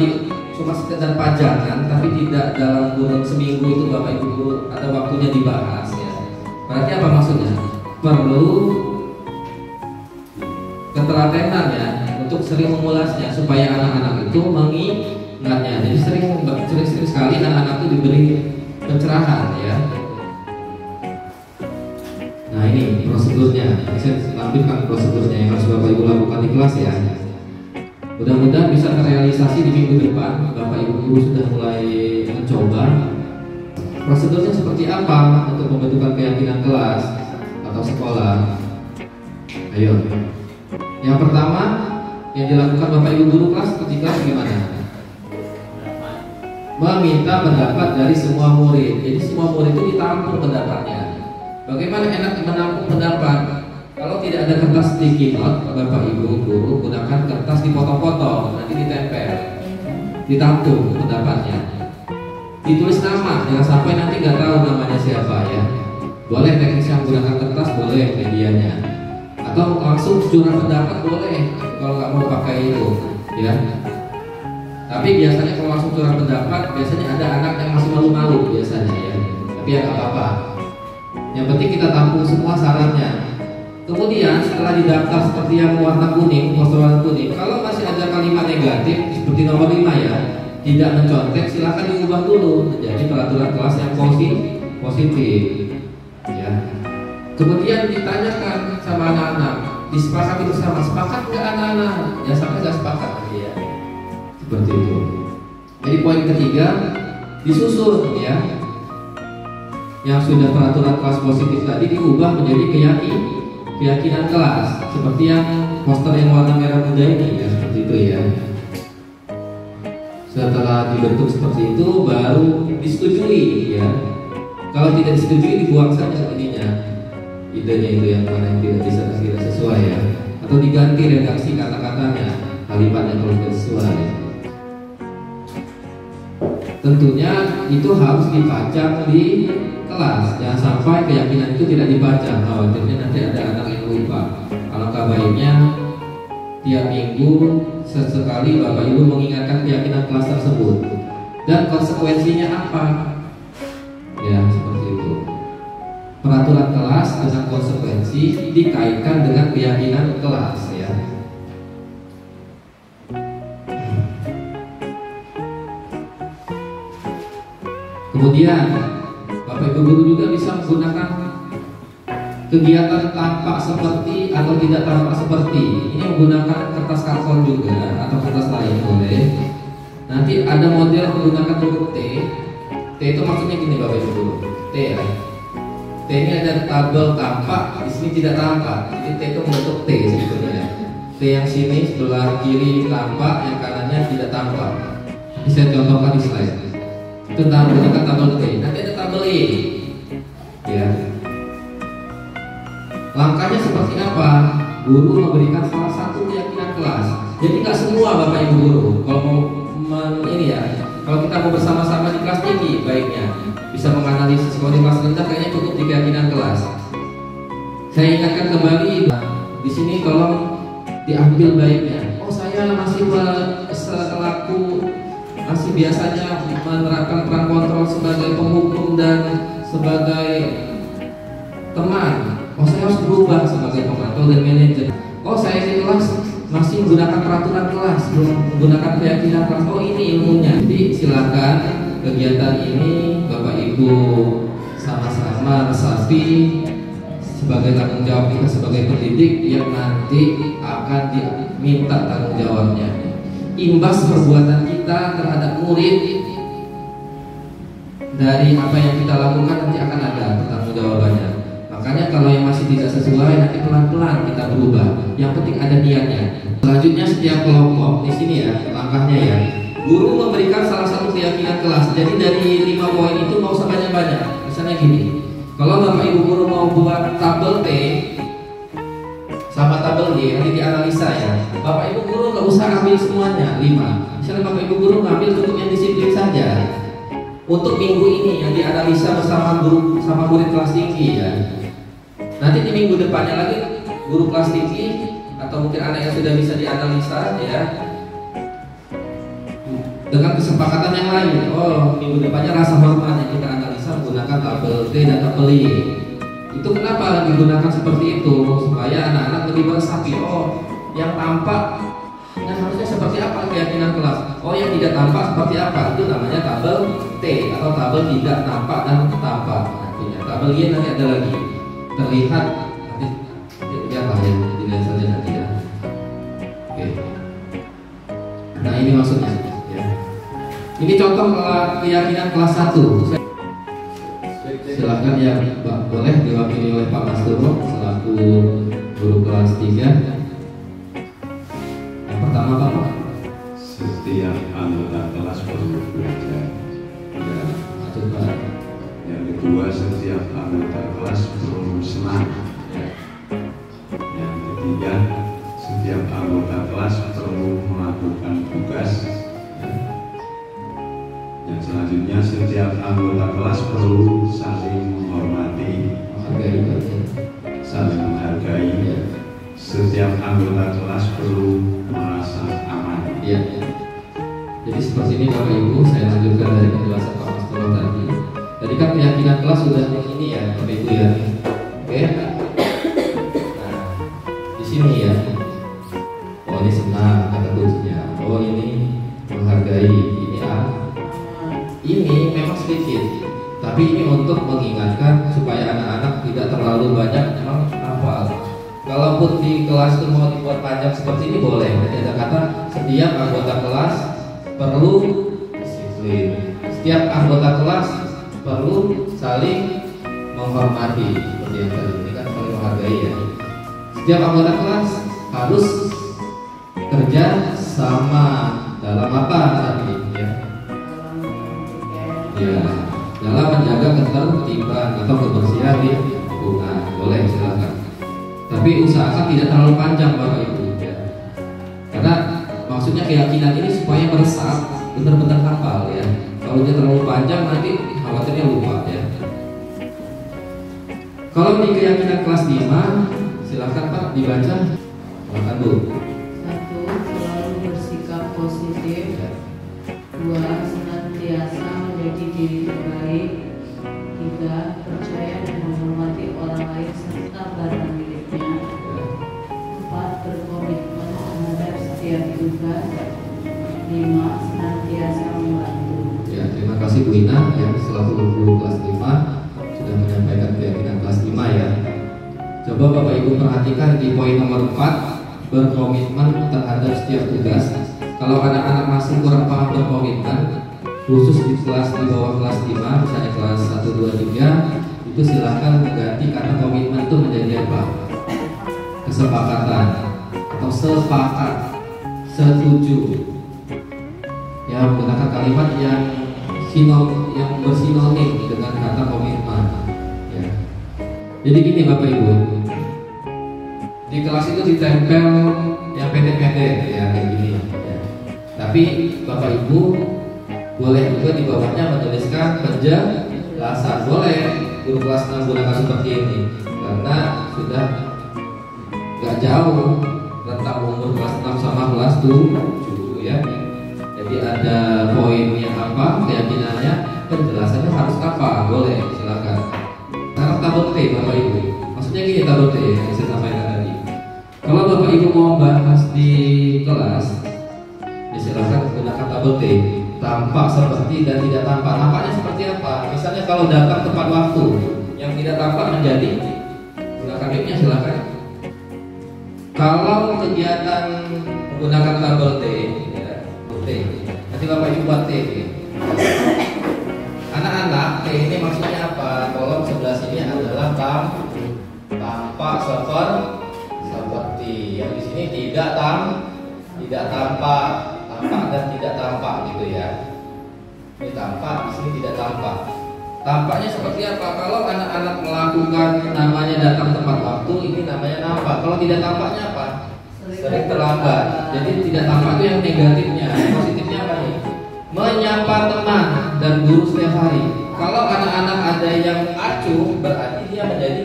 sekedar pajangan tapi tidak dalam kurun seminggu itu Bapak Ibu guru ada waktunya dibahas ya. Berarti apa maksudnya? Perlu ketelatenan ya untuk sering mengulasnya supaya anak-anak itu mengingatnya. Jadi sering sekali anak-anak itu diberi pencerahan ya. Nah ini prosedurnya, saya tampilkan prosedurnya yang harus Bapak Ibu lakukan di kelas ya. Mudah-mudahan bisa terrealisasi di minggu depan. Bapak Ibu guru sudah mulai mencoba. Prosedurnya seperti apa untuk pembentukan keyakinan kelas atau sekolah? Ayo. Yang pertama yang dilakukan Bapak Ibu guru kelas ketika gimana? Meminta pendapat dari semua murid. Jadi semua murid itu ditampung pendapatnya. Bagaimana enak menampung pendapat? Kalau tidak ada kertas sticky note, Bapak Ibu guru gunakan kertas dipotong-potong, nanti ditempel, ditampung pendapatnya. Ditulis nama, jangan sampai nanti nggak tahu namanya siapa ya. Boleh teknisnya menggunakan kertas, boleh medianya. Atau langsung curhat pendapat boleh, kalau nggak mau pakai itu, ya. Tapi biasanya kalau langsung curhat pendapat, biasanya ada anak yang masih malu-malu biasanya ya. Tapi ya nggak apa-apa. Yang penting kita tampung semua sarannya. Kemudian setelah didaftar seperti yang warna kuning, poster warna kuning, kalau masih ada kalimat negatif seperti nomor 5 ya, tidak mencontek, silahkan diubah dulu menjadi peraturan kelas yang positif ya. Kemudian ditanyakan sama anak-anak, disepakati bersama, sepakat nggak anak-anak? Ya sampai nggak sepakat ya. Seperti itu. Jadi poin ketiga disusun ya. Yang sudah peraturan kelas positif tadi diubah menjadi keyakinan kelas, seperti yang poster yang warna merah muda ini ya, seperti itu ya. Setelah dibentuk seperti itu baru disetujui ya. Kalau tidak disetujui dibuang saja idenya itu yang mana yang tidak sesuai ya, atau diganti redaksi kata-katanya, kalimatnya kalau tidak sesuai. Tentunya itu harus dipajang di kelas, jangan sampai keyakinan itu tidak dipajang, khawatirnya nanti ada anak yang lupa. Alangkah baiknya tiap minggu sesekali Bapak Ibu mengingatkan keyakinan kelas tersebut dan konsekuensinya apa ya, seperti itu. Peraturan kelas dengan konsekuensi dikaitkan dengan keyakinan kelas ya. Kemudian Bapak Ibu guru juga bisa menggunakan kegiatan tampak seperti atau tidak tampak seperti. Ini menggunakan kertas karton juga atau kertas lain boleh. Nanti ada model menggunakan huruf T. T itu maksudnya gini Bapak Ibu guru. T ya. T ini ada tabel tampak, di sini tidak tampak. Jadi T itu membentuk T sebetulnya. T yang sini sebelah kiri tampak, yang kanannya tidak tampak. Ini saya contohkan di slide. Itu menggunakan tabel T. Nanti ada tabel I. Ya. Langkahnya seperti apa? guru memberikan salah satu keyakinan kelas. Jadi nggak semua Bapak Ibu guru kalau mau ini ya, kalau kita mau bersama-sama di kelas tinggi baiknya bisa menganalisis. Kalau di kelas rendah kayaknya cukup di keyakinan kelas. Saya ingatkan kembali di sini tolong diambil baiknya. Oh saya masih masih biasanya menerapkan peran kontrol sebagai penghukum dan sebagai teman. Oh saya harus berubah sebagai pemantau dan manajer. Oh saya di kelas masih menggunakan peraturan kelas, belum menggunakan keyakinan kelas. Oh ini ilmunya. Jadi silakan kegiatan ini Bapak Ibu sama-sama resapi sebagai tanggung jawab kita sebagai pendidik yang nanti akan diminta tanggung jawabnya. Imbas perbuatan kita terhadap murid dari apa yang kita lakukan nanti akan ada tanggung jawabannya. Makanya kalau yang masih tidak sesuai nanti pelan-pelan kita berubah. Yang penting ada niatnya. Selanjutnya setiap kelompok di sini ya langkahnya ya. Guru memberikan salah satu keyakinan kelas. Jadi dari 5 poin itu mau sebanyak-banyak. Misalnya gini. Kalau Bapak Ibu guru mau buat tabel T sama tabel Y nanti dianalisa ya. Bapak Ibu guru nggak usah ambil semuanya 5. Misalnya Bapak Ibu guru ngambil cukup yang disiplin saja. Untuk minggu ini yang dianalisa bersama guru sama murid kelas tinggi ya. Nanti di minggu depannya lagi guru kelas tinggi atau mungkin anak yang sudah bisa dianalisa ya. Dengan kesepakatan yang lain. Oh minggu depannya rasa hormat yang kita analisa menggunakan tabel T dan tabel Y. Itu kenapa digunakan seperti itu? Supaya anak-anak lebih bersapi. Oh, yang tampak yang harusnya seperti apa keyakinan kelas? Oh, yang tidak tampak seperti apa? Itu namanya tabel T atau tabel tidak tampak dan tampak. Nantinya tabel Y nanti ada lagi. Terlihat nanti ya lah ya, dilihat saja nanti ya. Oke. Nah, ini maksudnya ya. Ini contoh keyakinan kelas 1. Silakan ya Pak, boleh diwakili oleh Pak Masturo selaku guru kelas 3. Yang pertama Bapak. Setiap anggota kelas perlu belajar. Ya. Coba. Yang kedua, setiap anggota kelas perlu senang. Ya. Yang ketiga, setiap anggota kelas perlu melakukan tugas. Ya. Yang selanjutnya, setiap anggota kelas perlu saling menghormati, saling menghargai. Ya. Setiap anggota kelas perlu merasa aman. Ya. Jadi seperti ini Bapak Ibu, saya lanjutkan dari penjelasan Pak Masturo tadi. Tadi kan keyakinan kelas sudah ini ya Bapak Ibu ya. Oke. Nah, di sini ya. Oh ini senang kata kuncinya. Oh ini menghargai. Ini A. Ini memang sedikit, tapi ini untuk mengingatkan supaya anak-anak tidak terlalu banyak menghafal. Kalaupun di kelas itu mau dibuat panjang seperti ini boleh. Nanti ada kata setiap anggota kelas perlu disiplin. Setiap anggota kelas perlu saling menghormati. Seperti yang tadi ini kan saling menghargai ya. Setiap anggota kelas harus kerja sama dalam apa tadi ya? Ya, dalam menjaga ketertiban atau kebersihan di lingkungan. Boleh silakan. Tapi usahakan tidak terlalu panjang Bapak Ibu ya. Karena maksudnya keyakinan ini supaya meresap, benar-benar hafal ya. Kalau dia terlalu panjang nanti khawatirnya lupa ya. Kalau di keyakinan kelas 5, silakan Pak dibaca. Silakan Bu. 1. Selalu bersikap positif. 2. Senantiasa menjadi diri terbaik. 3. Percaya dan menghormati orang lain serta barang miliknya. 4. Berkomitmen terhadap setiap tugas. 5. Senantiasa membantu. Ya, terima kasih Bu Ina ya, selaku guru kelas 5 sudah menyampaikan keyakinan kelas 5 ya. Coba Bapak Ibu perhatikan di poin nomor 4, berkomitmen terhadap setiap tugas. Kalau anak-anak masih kurang paham berkomitmen, khusus di kelas di bawah kelas 5, misalnya kelas 1, 2, 3, itu silahkan mengganti kata komitmen itu menjadi apa? Kesepakatan atau sepakat, setuju. Ya, menggunakan kalimat yang bersinonim dengan kata komitmen. Ya. Jadi gini Bapak Ibu, Di kelas itu ditempel yang pendek-pendek ya kayak gini ya. Tapi Bapak Ibu boleh juga di bawahnya menuliskan penjelasan. Boleh guru kelas 6 gunakan seperti ini karena sudah gak jauh rentang umur kelas 6 sama kelas 7 ya. Jadi ada poinnya apa, keyakinannya, penjelasannya harus apa, boleh silakan. Sekarang tabel T Bapak Ibu. Maksudnya gini tabel T yang saya sampaikan tadi. Kalau Bapak Ibu mau bahas di kelas, ya silakan gunakan tabel T. Tampak seperti dan tidak tampak. Nampaknya seperti apa? Misalnya kalau datang tepat waktu, yang tidak tampak menjadi gunakan T-nya silakan. Kalau kegiatan menggunakan tabel T, ya, T. Nanti Bapak Ibu buat T. Anak-anak, T ini maksudnya apa? Kolom sebelah sini adalah tampak seperti. Yang di sini tidak tampak dan tidak tampak gitu ya. Ini tampak, di sini tidak tampak. Tampaknya seperti apa? Kalau anak-anak melakukan namanya datang tepat waktu, ini namanya nampak. Kalau tidak tampaknya apa? Sering terlambat. Jadi tidak tampak itu yang negatifnya. Positifnya apa nih? Menyapa teman dan guru setiap hari. Kalau anak-anak ada yang acuh, berarti dia menjadi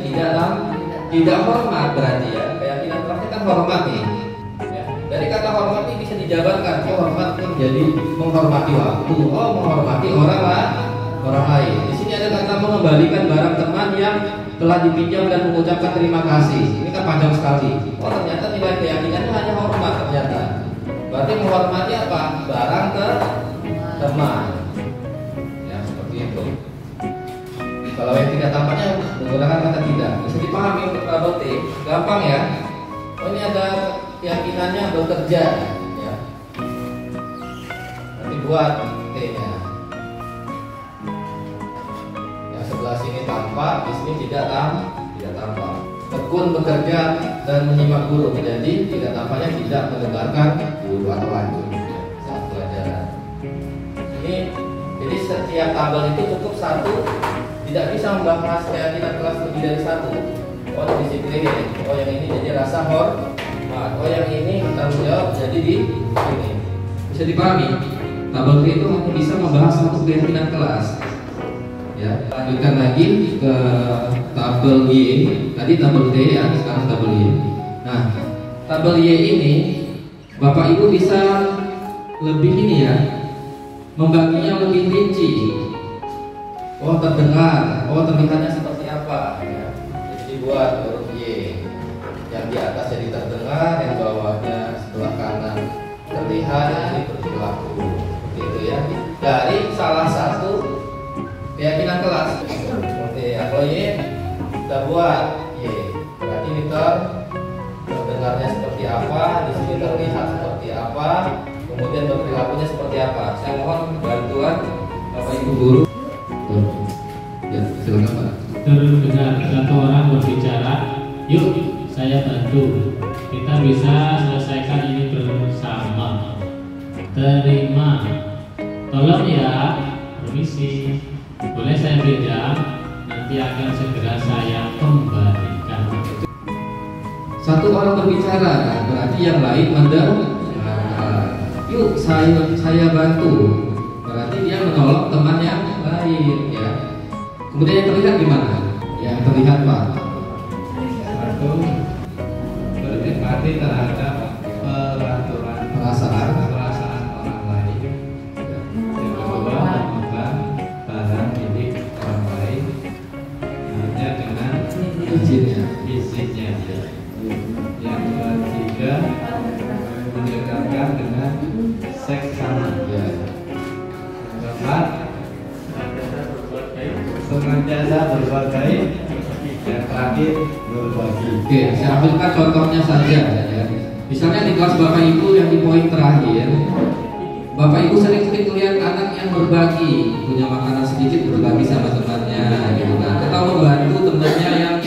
tidak hormat berarti ya. Keyakinan terakhir kan hormat nih. Ya. Dari kata hormat ini bisa dijabarkan. Oh, hormat itu menjadi menghormati waktu. Oh, menghormati orang lain. Di sini ada kata mengembalikan barang teman yang telah dipinjam dan mengucapkan terima kasih. Ini kan panjang sekali. Oh, ternyata nilai keyakinannya hanya hormat ternyata. Berarti menghormati apa? Barang teman. Ya, seperti itu. Kalau yang tidak tampaknya menggunakan kata tidak. Bisa dipahami untuk tabel T. Gampang ya. Oh, ini ada keyakinannya bekerja ya. Nanti buat T-nya. Sebelah sini tampak, di sini tidak tampak. Tekun bekerja dan menyimak guru, jadi tidak tampaknya tidak mendengarkan guru atau lanjut saat pelajaran. Ini jadi setiap tabel itu cukup satu, tidak bisa membahas keyakinan kelas lebih dari satu. Oh, disiplin, oh yang ini jadi rasa hormat, oh yang ini tanggung jawab jadi di sini. Bisa dipahami? Tabel itu hanya bisa membahas satu keyakinan kelas. Ya, lanjutkan lagi ke tabel Y. Tadi tabel T ya, sekarang tabel Y. Nah, tabel Y ini Bapak Ibu bisa lebih ini ya, membaginya lebih rinci. Oh, terdengar, oh terlihatnya seperti apa ya. Jadi dibuat huruf Y. Yang di atas jadi terdengar, yang bawahnya sebelah kanan terlihat, jadi berperilaku. Gitu ya. Dari salah satu keyakinan kelas. Oke, kalau Y kita buat Y. Berarti ini terdengarnya seperti apa, di sini terlihat seperti apa, kemudian berperilakunya seperti apa. Saya mohon bantuan Bapak Ibu guru. Ya, silakan Pak. Terdengar satu orang berbicara, yuk saya bantu. Kita bisa selesaikan ini bersama. Terima. Tolong ya, permisi. Boleh saya pinjam, nanti akan segera saya kembalikan. Satu orang berbicara, berarti yang lain mendengar. Yuk saya bantu, berarti dia menolong teman yang lain ya. Kemudian yang terlihat gimana? Yang terlihat Pak. Satu, berempati terhadap perasaan orang lain. Yang kedua, memegang barang milik orang lain hanya dengan izinnya. Yang ketiga, mendekatkan dengan seks sama. Yang keempat, senantiasa berbuat baik. Yang terakhir, berbagi. Oke, saya ambilkan contohnya saja ya. Misalnya di kelas Bapak Ibu yang di poin terakhir, Bapak Ibu sering-sering lihat anak yang berbagi, punya makanan sedikit berbagi sama temannya gitu kan. Atau membantu temannya yang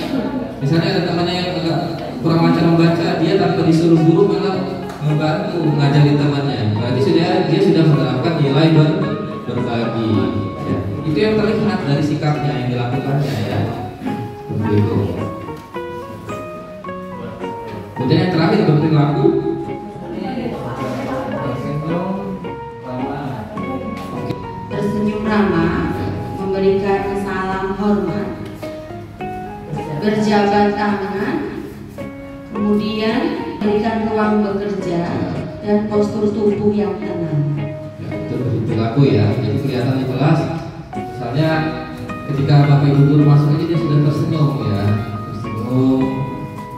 misalnya ada temannya yang agak kurang lancar membaca, dia tanpa disuruh guru malah membantu ngajari temannya. Berarti dia sudah menerapkan nilai berbagi ya. Itu yang terlihat dari sikapnya yang dilakukannya ya. Seperti itu. Kemudian yang terakhir berperilaku tersenyum ramah, memberikan salam hormat, berjabat tangan, kemudian berikan ruang bekerja dan postur tubuh yang tenang. ya, itu berperilaku ya, jadi kelihatan di kelas. Misalnya ketika Bapak Ibu guru masuk ini dia sudah tersenyum ya, tersenyum,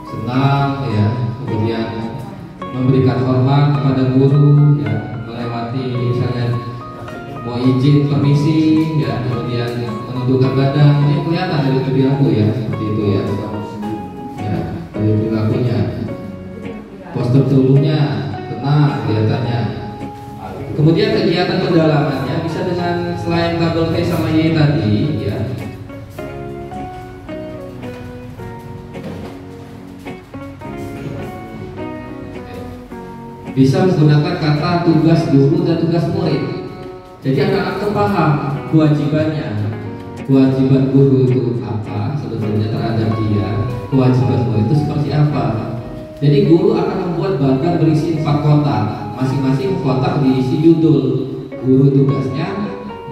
senang ya, kemudian memberikan hormat kepada guru ya, melewati misalnya mau izin permisi ya, kemudian menundukkan badan, ini kelihatan dari perilaku ya, seperti itu ya, ya dari perilakunya, postur tubuhnya tenang kelihatannya. Kemudian kegiatan pendalamannya bisa dengan selain tabel T sama Y tadi ya. Bisa menggunakan kata tugas guru dan tugas murid. Jadi anak-anak itu paham kewajibannya. Kewajiban guru itu apa sebetulnya terhadap dia, kewajiban murid itu seperti apa. Jadi guru akan membuat bagan berisi 4 kotak. Masing-masing kotak diisi judul. Guru tugasnya,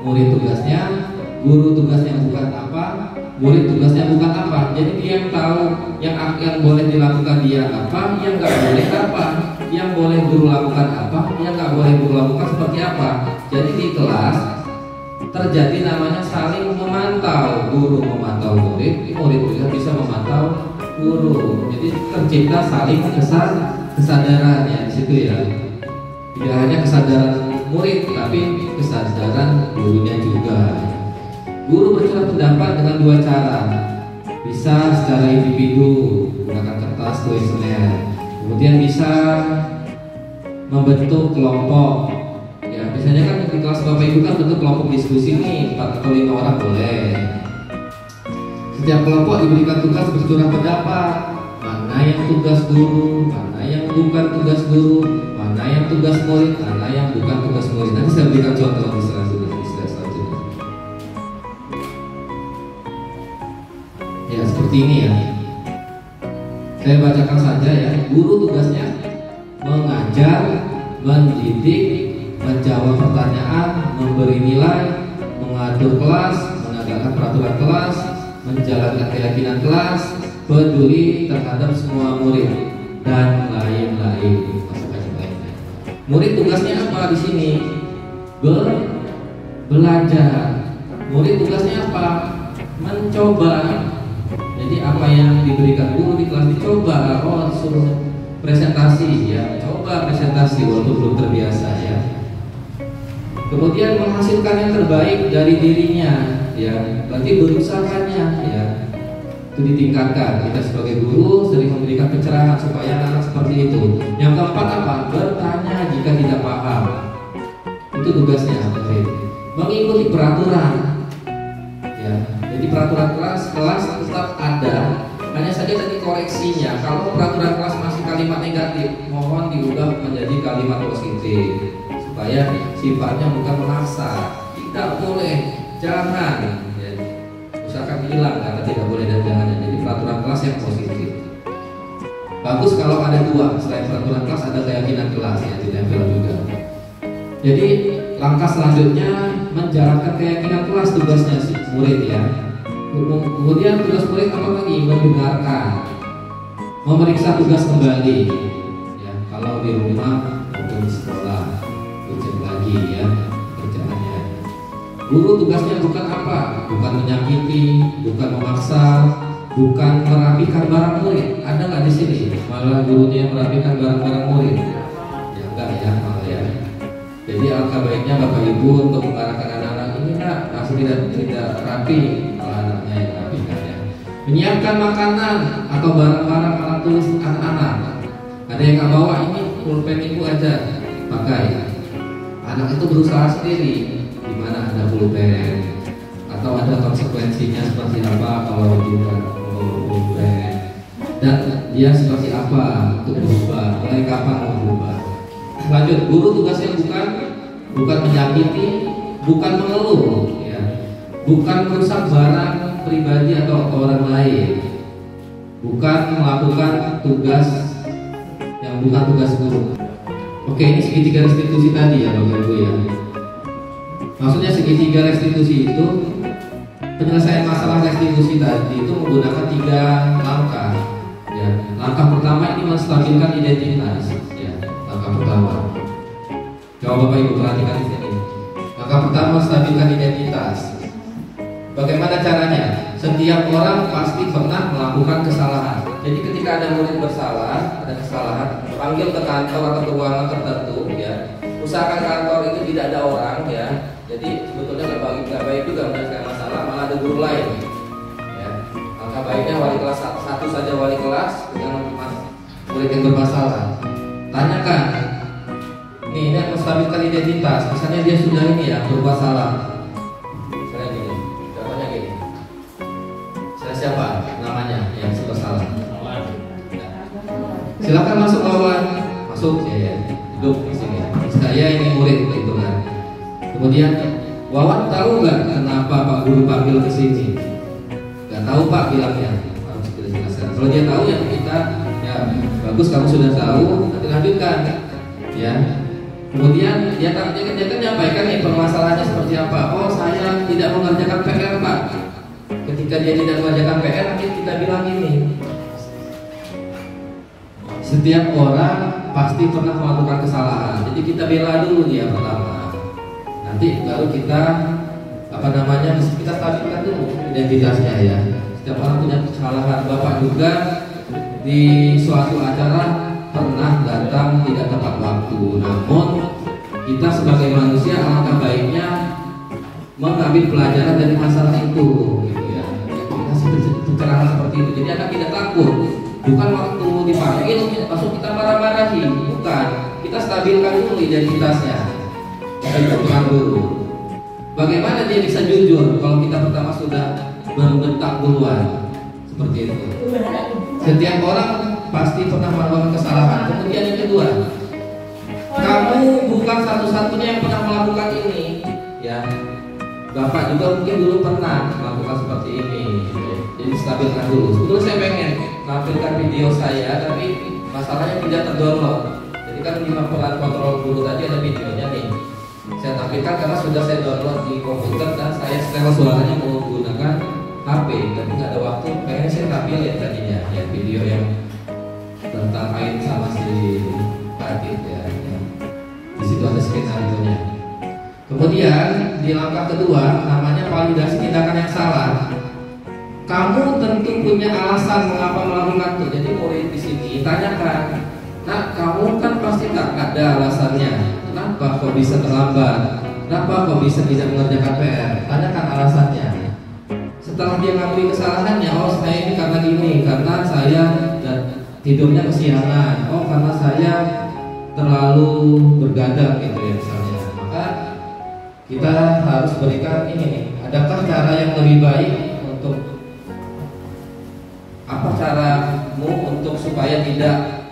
murid tugasnya, guru tugasnya bukan apa, murid tugasnya bukan apa. Jadi dia yang tahu yang boleh dilakukan dia apa, yang nggak boleh apa, yang boleh guru lakukan apa, yang nggak boleh guru lakukan seperti apa. Jadi di kelas terjadi namanya saling memantau, guru memantau murid, murid juga bisa memantau guru. Jadi tercipta saling kesadaran ya di situ ya. Tidak hanya kesadaran murid, tapi kesadaran gurunya juga. Guru bercurah pendapat dengan 2 cara. Bisa secara individu menggunakan kertas kuesioner. Kemudian bisa membentuk kelompok. Ya, biasanya kan di kelas Bapak Ibu kan bentuk kelompok diskusi nih, 4 atau 5 orang boleh. Setiap kelompok diberikan tugas bercurah pendapat. Mana yang tugas guru, mana yang bukan tugas guru, mana yang tugas murid, mana yang bukan tugas murid. Nanti saya berikan contoh di slide selanjutnya. Ya seperti ini ya. Saya bacakan saja ya. Guru tugasnya mengajar, mendidik, menjawab pertanyaan, memberi nilai, mengatur kelas, menegakkan peraturan kelas, menjalankan keyakinan kelas, peduli terhadap semua murid dan lain-lain. Murid tugasnya apa di sini? Belajar. Murid tugasnya apa? Mencoba. Jadi apa yang diberikan guru di kelas dicoba. Oh, disuruh presentasi ya, coba presentasi walaupun belum terbiasa ya. Kemudian menghasilkan yang terbaik dari dirinya ya, berarti berusahanya ya. Itu ditingkatkan. Kita sebagai guru sering memberikan pencerahan supaya anak seperti itu. Yang keempat apa? Bertanya jika tidak paham. Itu tugasnya. Mengikuti peraturan. Ya, jadi peraturan kelas tetap ada. Hanya saja tadi koreksinya. Kalau peraturan kelas masih kalimat negatif, mohon diubah menjadi kalimat positif supaya sifatnya bukan memaksa. Tidak boleh, jangan. Usahakan hilang karena tidak boleh dan jangan. Jadi peraturan kelas yang positif. Bagus kalau ada 2, selain peraturan kelas ada keyakinan kelas ya, ditempel juga. Jadi langkah selanjutnya menjalankan keyakinan kelas tugasnya si murid ya. Kemudian tugas murid apa lagi? Mendengarkan, memeriksa tugas kembali. Ya, kalau di rumah maupun di sekolah, ujian lagi ya kerjaannya. Guru tugasnya bukan apa? Bukan menyakiti, bukan memaksa, bukan merapikan barang murid. Ada nggak di sini? Malah gurunya yang merapikan barang-barang murid? Ya enggak ya, malah ya. Jadi alangkah baiknya Bapak Ibu untuk mengarahkan anak-anak ini masih tidak rapi, kalau anaknya yang rapikan ya. Menyiapkan makanan atau barang-barang alat tulis anak-anak. Ada yang nggak bawa ini pulpen ibu aja pakai. Anak itu berusaha sendiri. Mana ada pulpen atau ada konsekuensinya seperti apa kalau tidak membawa pulpen dan dia seperti apa untuk berubah, mulai kapan mau berubah. Lanjut, guru tugasnya bukan menyakiti, bukan mengeluh ya, bukan merusak barang pribadi atau orang lain, bukan melakukan tugas yang bukan tugas guru. Oke, ini segitiga restitusi tadi ya Bapak Ibu ya. Maksudnya segitiga restitusi itu penyelesaian masalah restitusi tadi itu menggunakan 3 langkah. Ya, langkah pertama ini menstabilkan identitas. Ya, langkah pertama. Coba Bapak Ibu perhatikan di sini. Langkah pertama menstabilkan identitas. Bagaimana caranya? Setiap orang pasti pernah melakukan kesalahan. Jadi ketika ada murid bersalah, ada kesalahan, panggil ke kantor atau ke ruangan tertentu, ya. Usahakan kantor itu tidak ada orang, ya. Jadi sebetulnya nggak baik juga menyelesaikan masalah, malah ada guru lain. Ya. Maka baiknya wali kelas satu saja wali kelas dengan murid yang bermasalah. Tanyakan. Ini yang menstabilkan identitas. Misalnya dia sudah ini ya berbuat salah. Misalnya gini, contohnya gini. Siapa namanya yang bersalah? Silakan masuk lawan, masuk ya, duduk di sini. Saya ini murid gitu kan. Kemudian Wawan tahu nggak kenapa Pak Guru panggil ke sini? Nggak tahu Pak, bilangnya. Harus kita jelaskan. Kalau dia tahu ya kita ya bagus, kamu sudah tahu, nanti lanjutkan ya. Kemudian dia kan menyampaikan nih permasalahannya seperti apa. Oh, saya tidak mengerjakan PR Pak. Ketika dia tidak mengerjakan PR, nanti kita bilang ini. Setiap orang pasti pernah melakukan kesalahan. Jadi kita bela dulu dia pertama. Nanti baru kita kita stabilkan dulu identitasnya ya. Setiap orang punya kesalahan. Bapak juga di suatu acara pernah datang tidak tepat waktu. Namun kita sebagai manusia alangkah baiknya mengambil pelajaran dari masalah itu. Gitu ya. Kita ceramah seperti itu. Jadi anak tidak takut. Bukan waktu dipanggil langsung kita marah-marahi, bukan. Kita stabilkan dulu identitasnya. Kita tentukan dulu. Bagaimana dia bisa jujur kalau kita pertama sudah membentak duluan seperti itu. Setiap orang pasti pernah melakukan kesalahan. Kemudian yang kedua, kamu bukan satu-satunya yang pernah melakukan ini, ya. Bapak juga mungkin dulu pernah melakukan seperti ini. Jadi stabilkan dulu. Sebetulnya saya pengen menampilkan video saya, tapi masalahnya tidak terdownload. Jadi kan di laporan kontrol guru tadi ada videonya nih. Saya tampilkan karena sudah saya download di komputer dan saya setel suaranya menggunakan HP. Tapi nggak ada waktu. Pengen saya tampilin tadinya ya video yang tentang Ain sama si Adit ya. Di situ ada skenario-nya. Kemudian di langkah kedua namanya validasi tindakan yang salah. Kamu tentu punya alasan mengapa melakukan itu. Jadi murid di sini tanyakan, nah kamu kan pasti tak ada alasannya. Kenapa kok bisa terlambat? Kenapa kok bisa tidak mengerjakan PR? Tanyakan alasannya. Setelah dia mengakui kesalahannya, oh saya ini karena gini, karena saya tidurnya kesiangan. Oh karena saya terlalu bergadang gitu ya misalnya. Maka kita harus berikan ini nih. Adakah cara yang lebih baik untuk apa caramu untuk supaya tidak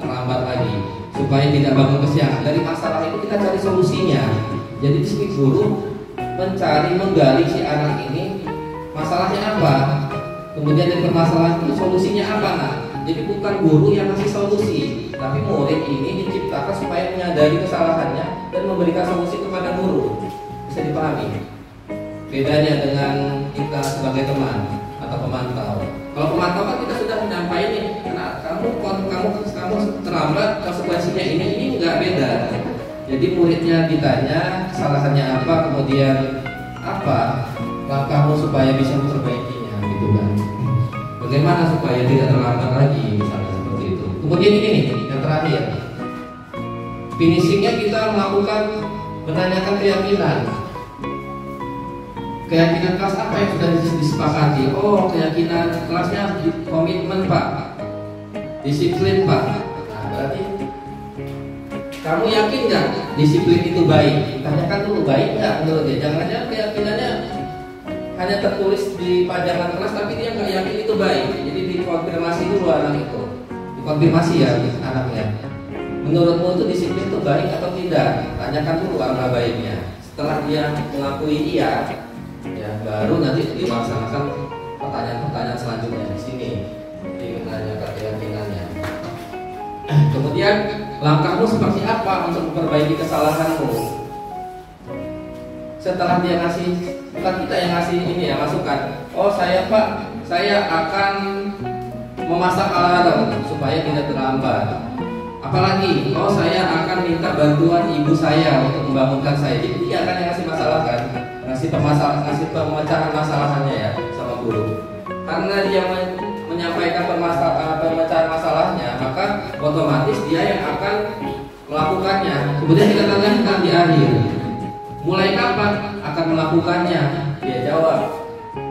terlambat lagi, supaya tidak bangun kesiangan? Dari masalah itu kita cari solusinya. Jadi di sini guru menggali si anak ini masalahnya apa, kemudian dari permasalahan itu solusinya apa. Nah, jadi bukan guru yang ngasih solusi, tapi murid ini diciptakan supaya menyadari kesalahannya dan memberikan solusi kepada guru. Bisa dipahami bedanya dengan kita sebagai teman atau pemantau. Kalau pemantau kan kita sudah menyampaikan nih, karena kamu terlambat, konsekuensinya ini nggak beda. Jadi muridnya ditanya kesalahannya apa, kemudian apa langkahmu supaya bisa memperbaikinya, gitu kan? Bagaimana supaya tidak terlambat lagi, misalnya seperti itu. Kemudian ini nih yang terakhir, finishingnya kita melakukan menanyakan keyakinan. Keyakinan kelas apa yang sudah disepakati? Oh, keyakinan kelasnya komitmen Pak, disiplin Pak. Nah, berarti kamu yakin nggak disiplin itu baik? Tanyakan dulu baik nggak menurut dia. Jangan-jangan keyakinannya hanya tertulis di pajangan kelas, tapi dia nggak yakin itu baik. Jadi dikonfirmasi dulu anak itu, dikonfirmasi ya anaknya. Menurutmu itu disiplin itu baik atau tidak? Tanyakan dulu angka baiknya. Setelah dia mengakui iya, ya baru nanti dilaksanakan pertanyaan-pertanyaan selanjutnya di sini. Jadi menanyakan keyakinannya. Kemudian langkahmu seperti apa untuk memperbaiki kesalahanmu? Setelah dia ngasih, bukan kita yang ngasih ini ya, masukan. Oh saya Pak, saya akan memasak alarm supaya tidak terlambat. Apalagi, oh saya akan minta bantuan ibu saya untuk membangunkan saya. Jadi dia akan yang ngasih masalah kan, ngasih pemecahan masalahnya ya sama guru. Karena dia menyampaikan pemecahan masalahnya, maka otomatis dia yang akan melakukannya. Kemudian kita tanyakan di akhir, mulai kapan akan melakukannya? Dia jawab,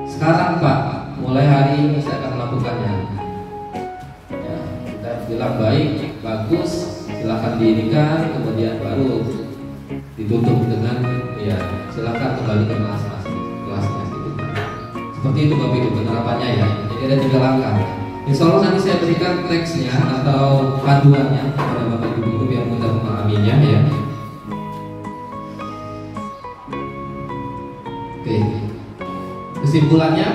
sekarang Pak, mulai hari ini saya akan melakukannya. Ya, kita bilang baik, bagus, silakan dirikan, kemudian baru ditutup dengan ya silakan kembali ke kelasnya gitu. Seperti itu Bapak Ibu penerapannya ya. Jadi ada 3 langkah. Insya Allah nanti saya berikan teksnya atau panduannya kepada Bapak Ibu Guru yang mudah memahaminya ya. Oke. Kesimpulannya,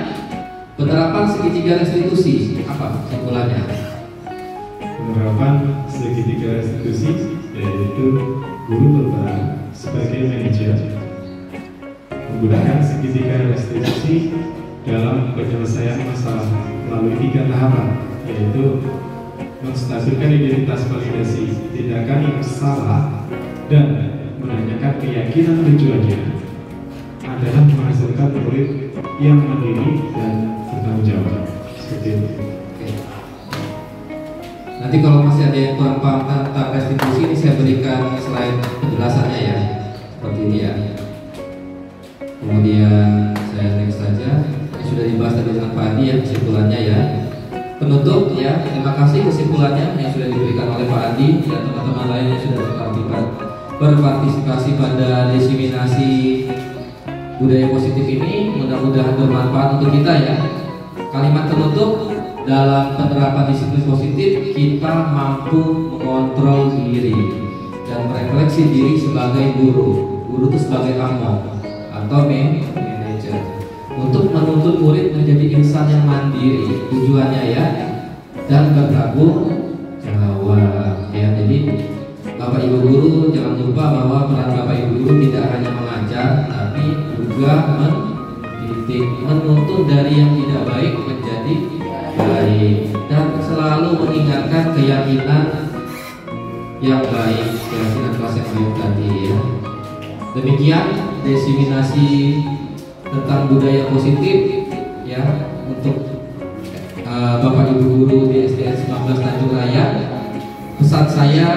penerapan segitiga restitusi apa kesimpulannya? Penerapan segitiga restitusi yaitu guru berperan sebagai manajer menggunakan segitiga restitusi dalam penyelesaian masalah melalui 3 tahapan, yaitu menstabilkan identitas validasi tindakan yang salah dan menanyakan keyakinan tujuannya adalah menghasilkan murid yang mandiri dan bertanggung jawab. Seperti itu. Nanti kalau masih ada yang kurang paham tentang restitusi ini saya berikan slide penjelasannya ya, seperti ini ya. Kemudian saya next saja. Ini sudah dibahas tadi dengan Pak Adi ya kesimpulannya ya. Penutup ya, terima kasih kesimpulannya yang sudah diberikan oleh Pak Adi dan teman-teman lain yang sudah berpartisipasi pada diseminasi budaya positif ini. Mudah-mudahan bermanfaat untuk kita ya. Kalimat penutup, dalam penerapan disiplin positif kita mampu mengontrol diri dan merefleksi diri sebagai guru. Guru itu sebagai among atau manajer untuk menuntut murid menjadi insan yang mandiri. Tujuannya ya, dan bertanggung jawab ya. Jadi Bapak Ibu Guru jangan lupa bahwa peran Bapak Ibu Guru tidak hanya mengajar, tapi juga mendidik, menuntun dari yang tidak baik menjadi baik, dan selalu mengingatkan keyakinan yang baik, keyakinan kelas yang baik tadi ya. Demikian diseminasi tentang budaya positif ya untuk Bapak Ibu Guru di SDN 19 Tanjung Raya. Pesan saya,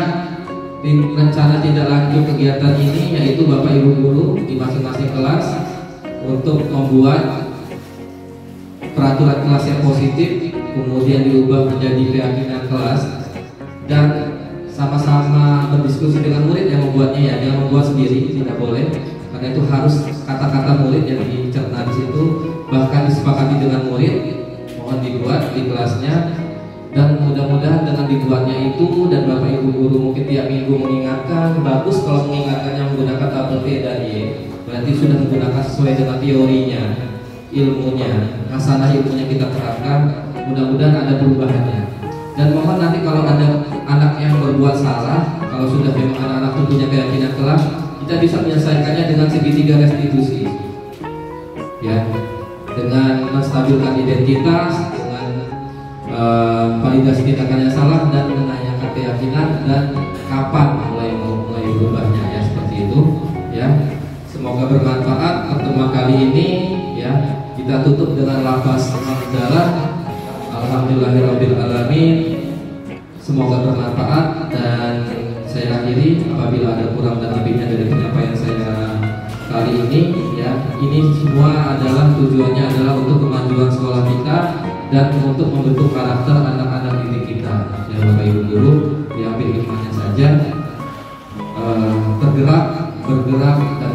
rencana tidak lanjut kegiatan ini yaitu Bapak Ibu Guru di masing-masing kelas untuk membuat peraturan kelas yang positif, kemudian diubah menjadi keyakinan kelas, dan sama-sama berdiskusi dengan murid yang membuatnya ya, jangan membuat sendiri, tidak boleh, karena itu harus kata-kata murid yang dicerna di situ, bahkan disepakati dengan murid, mohon dibuat di kelasnya. Dan mudah-mudahan dengan dibuatnya itu dan Bapak Ibu Guru mungkin tiap minggu mengingatkan, bagus kalau mengingatkannya menggunakan tabel T dan Y, berarti sudah menggunakan sesuai dengan teorinya, ilmunya, hasanah ilmunya kita terapkan. Mudah-mudahan ada perubahannya. Dan mohon nanti kalau ada anak yang berbuat salah, kalau sudah memang anak-anak punya keyakinan kelas, kita bisa menyelesaikannya dengan segitiga restitusi ya, dengan menstabilkan identitas, validasi tindakan yang salah, dan menanyakan keyakinan dan kapan mulai berubahnya ya, seperti itu ya. Semoga bermanfaat pertemuan kali ini ya. Kita tutup dengan lafaz hamdalah, alhamdulillahirabbil alamin. Semoga bermanfaat, dan saya akhiri apabila ada kurang dan lebihnya dari penyampaian saya kali ini ya. Ini semua adalah tujuannya adalah untuk kemajuan sekolah kita dan untuk membentuk karakter anak-anak didik kita. Ya Bapak Ibu Guru, diambil hikmahnya saja, bergerak dan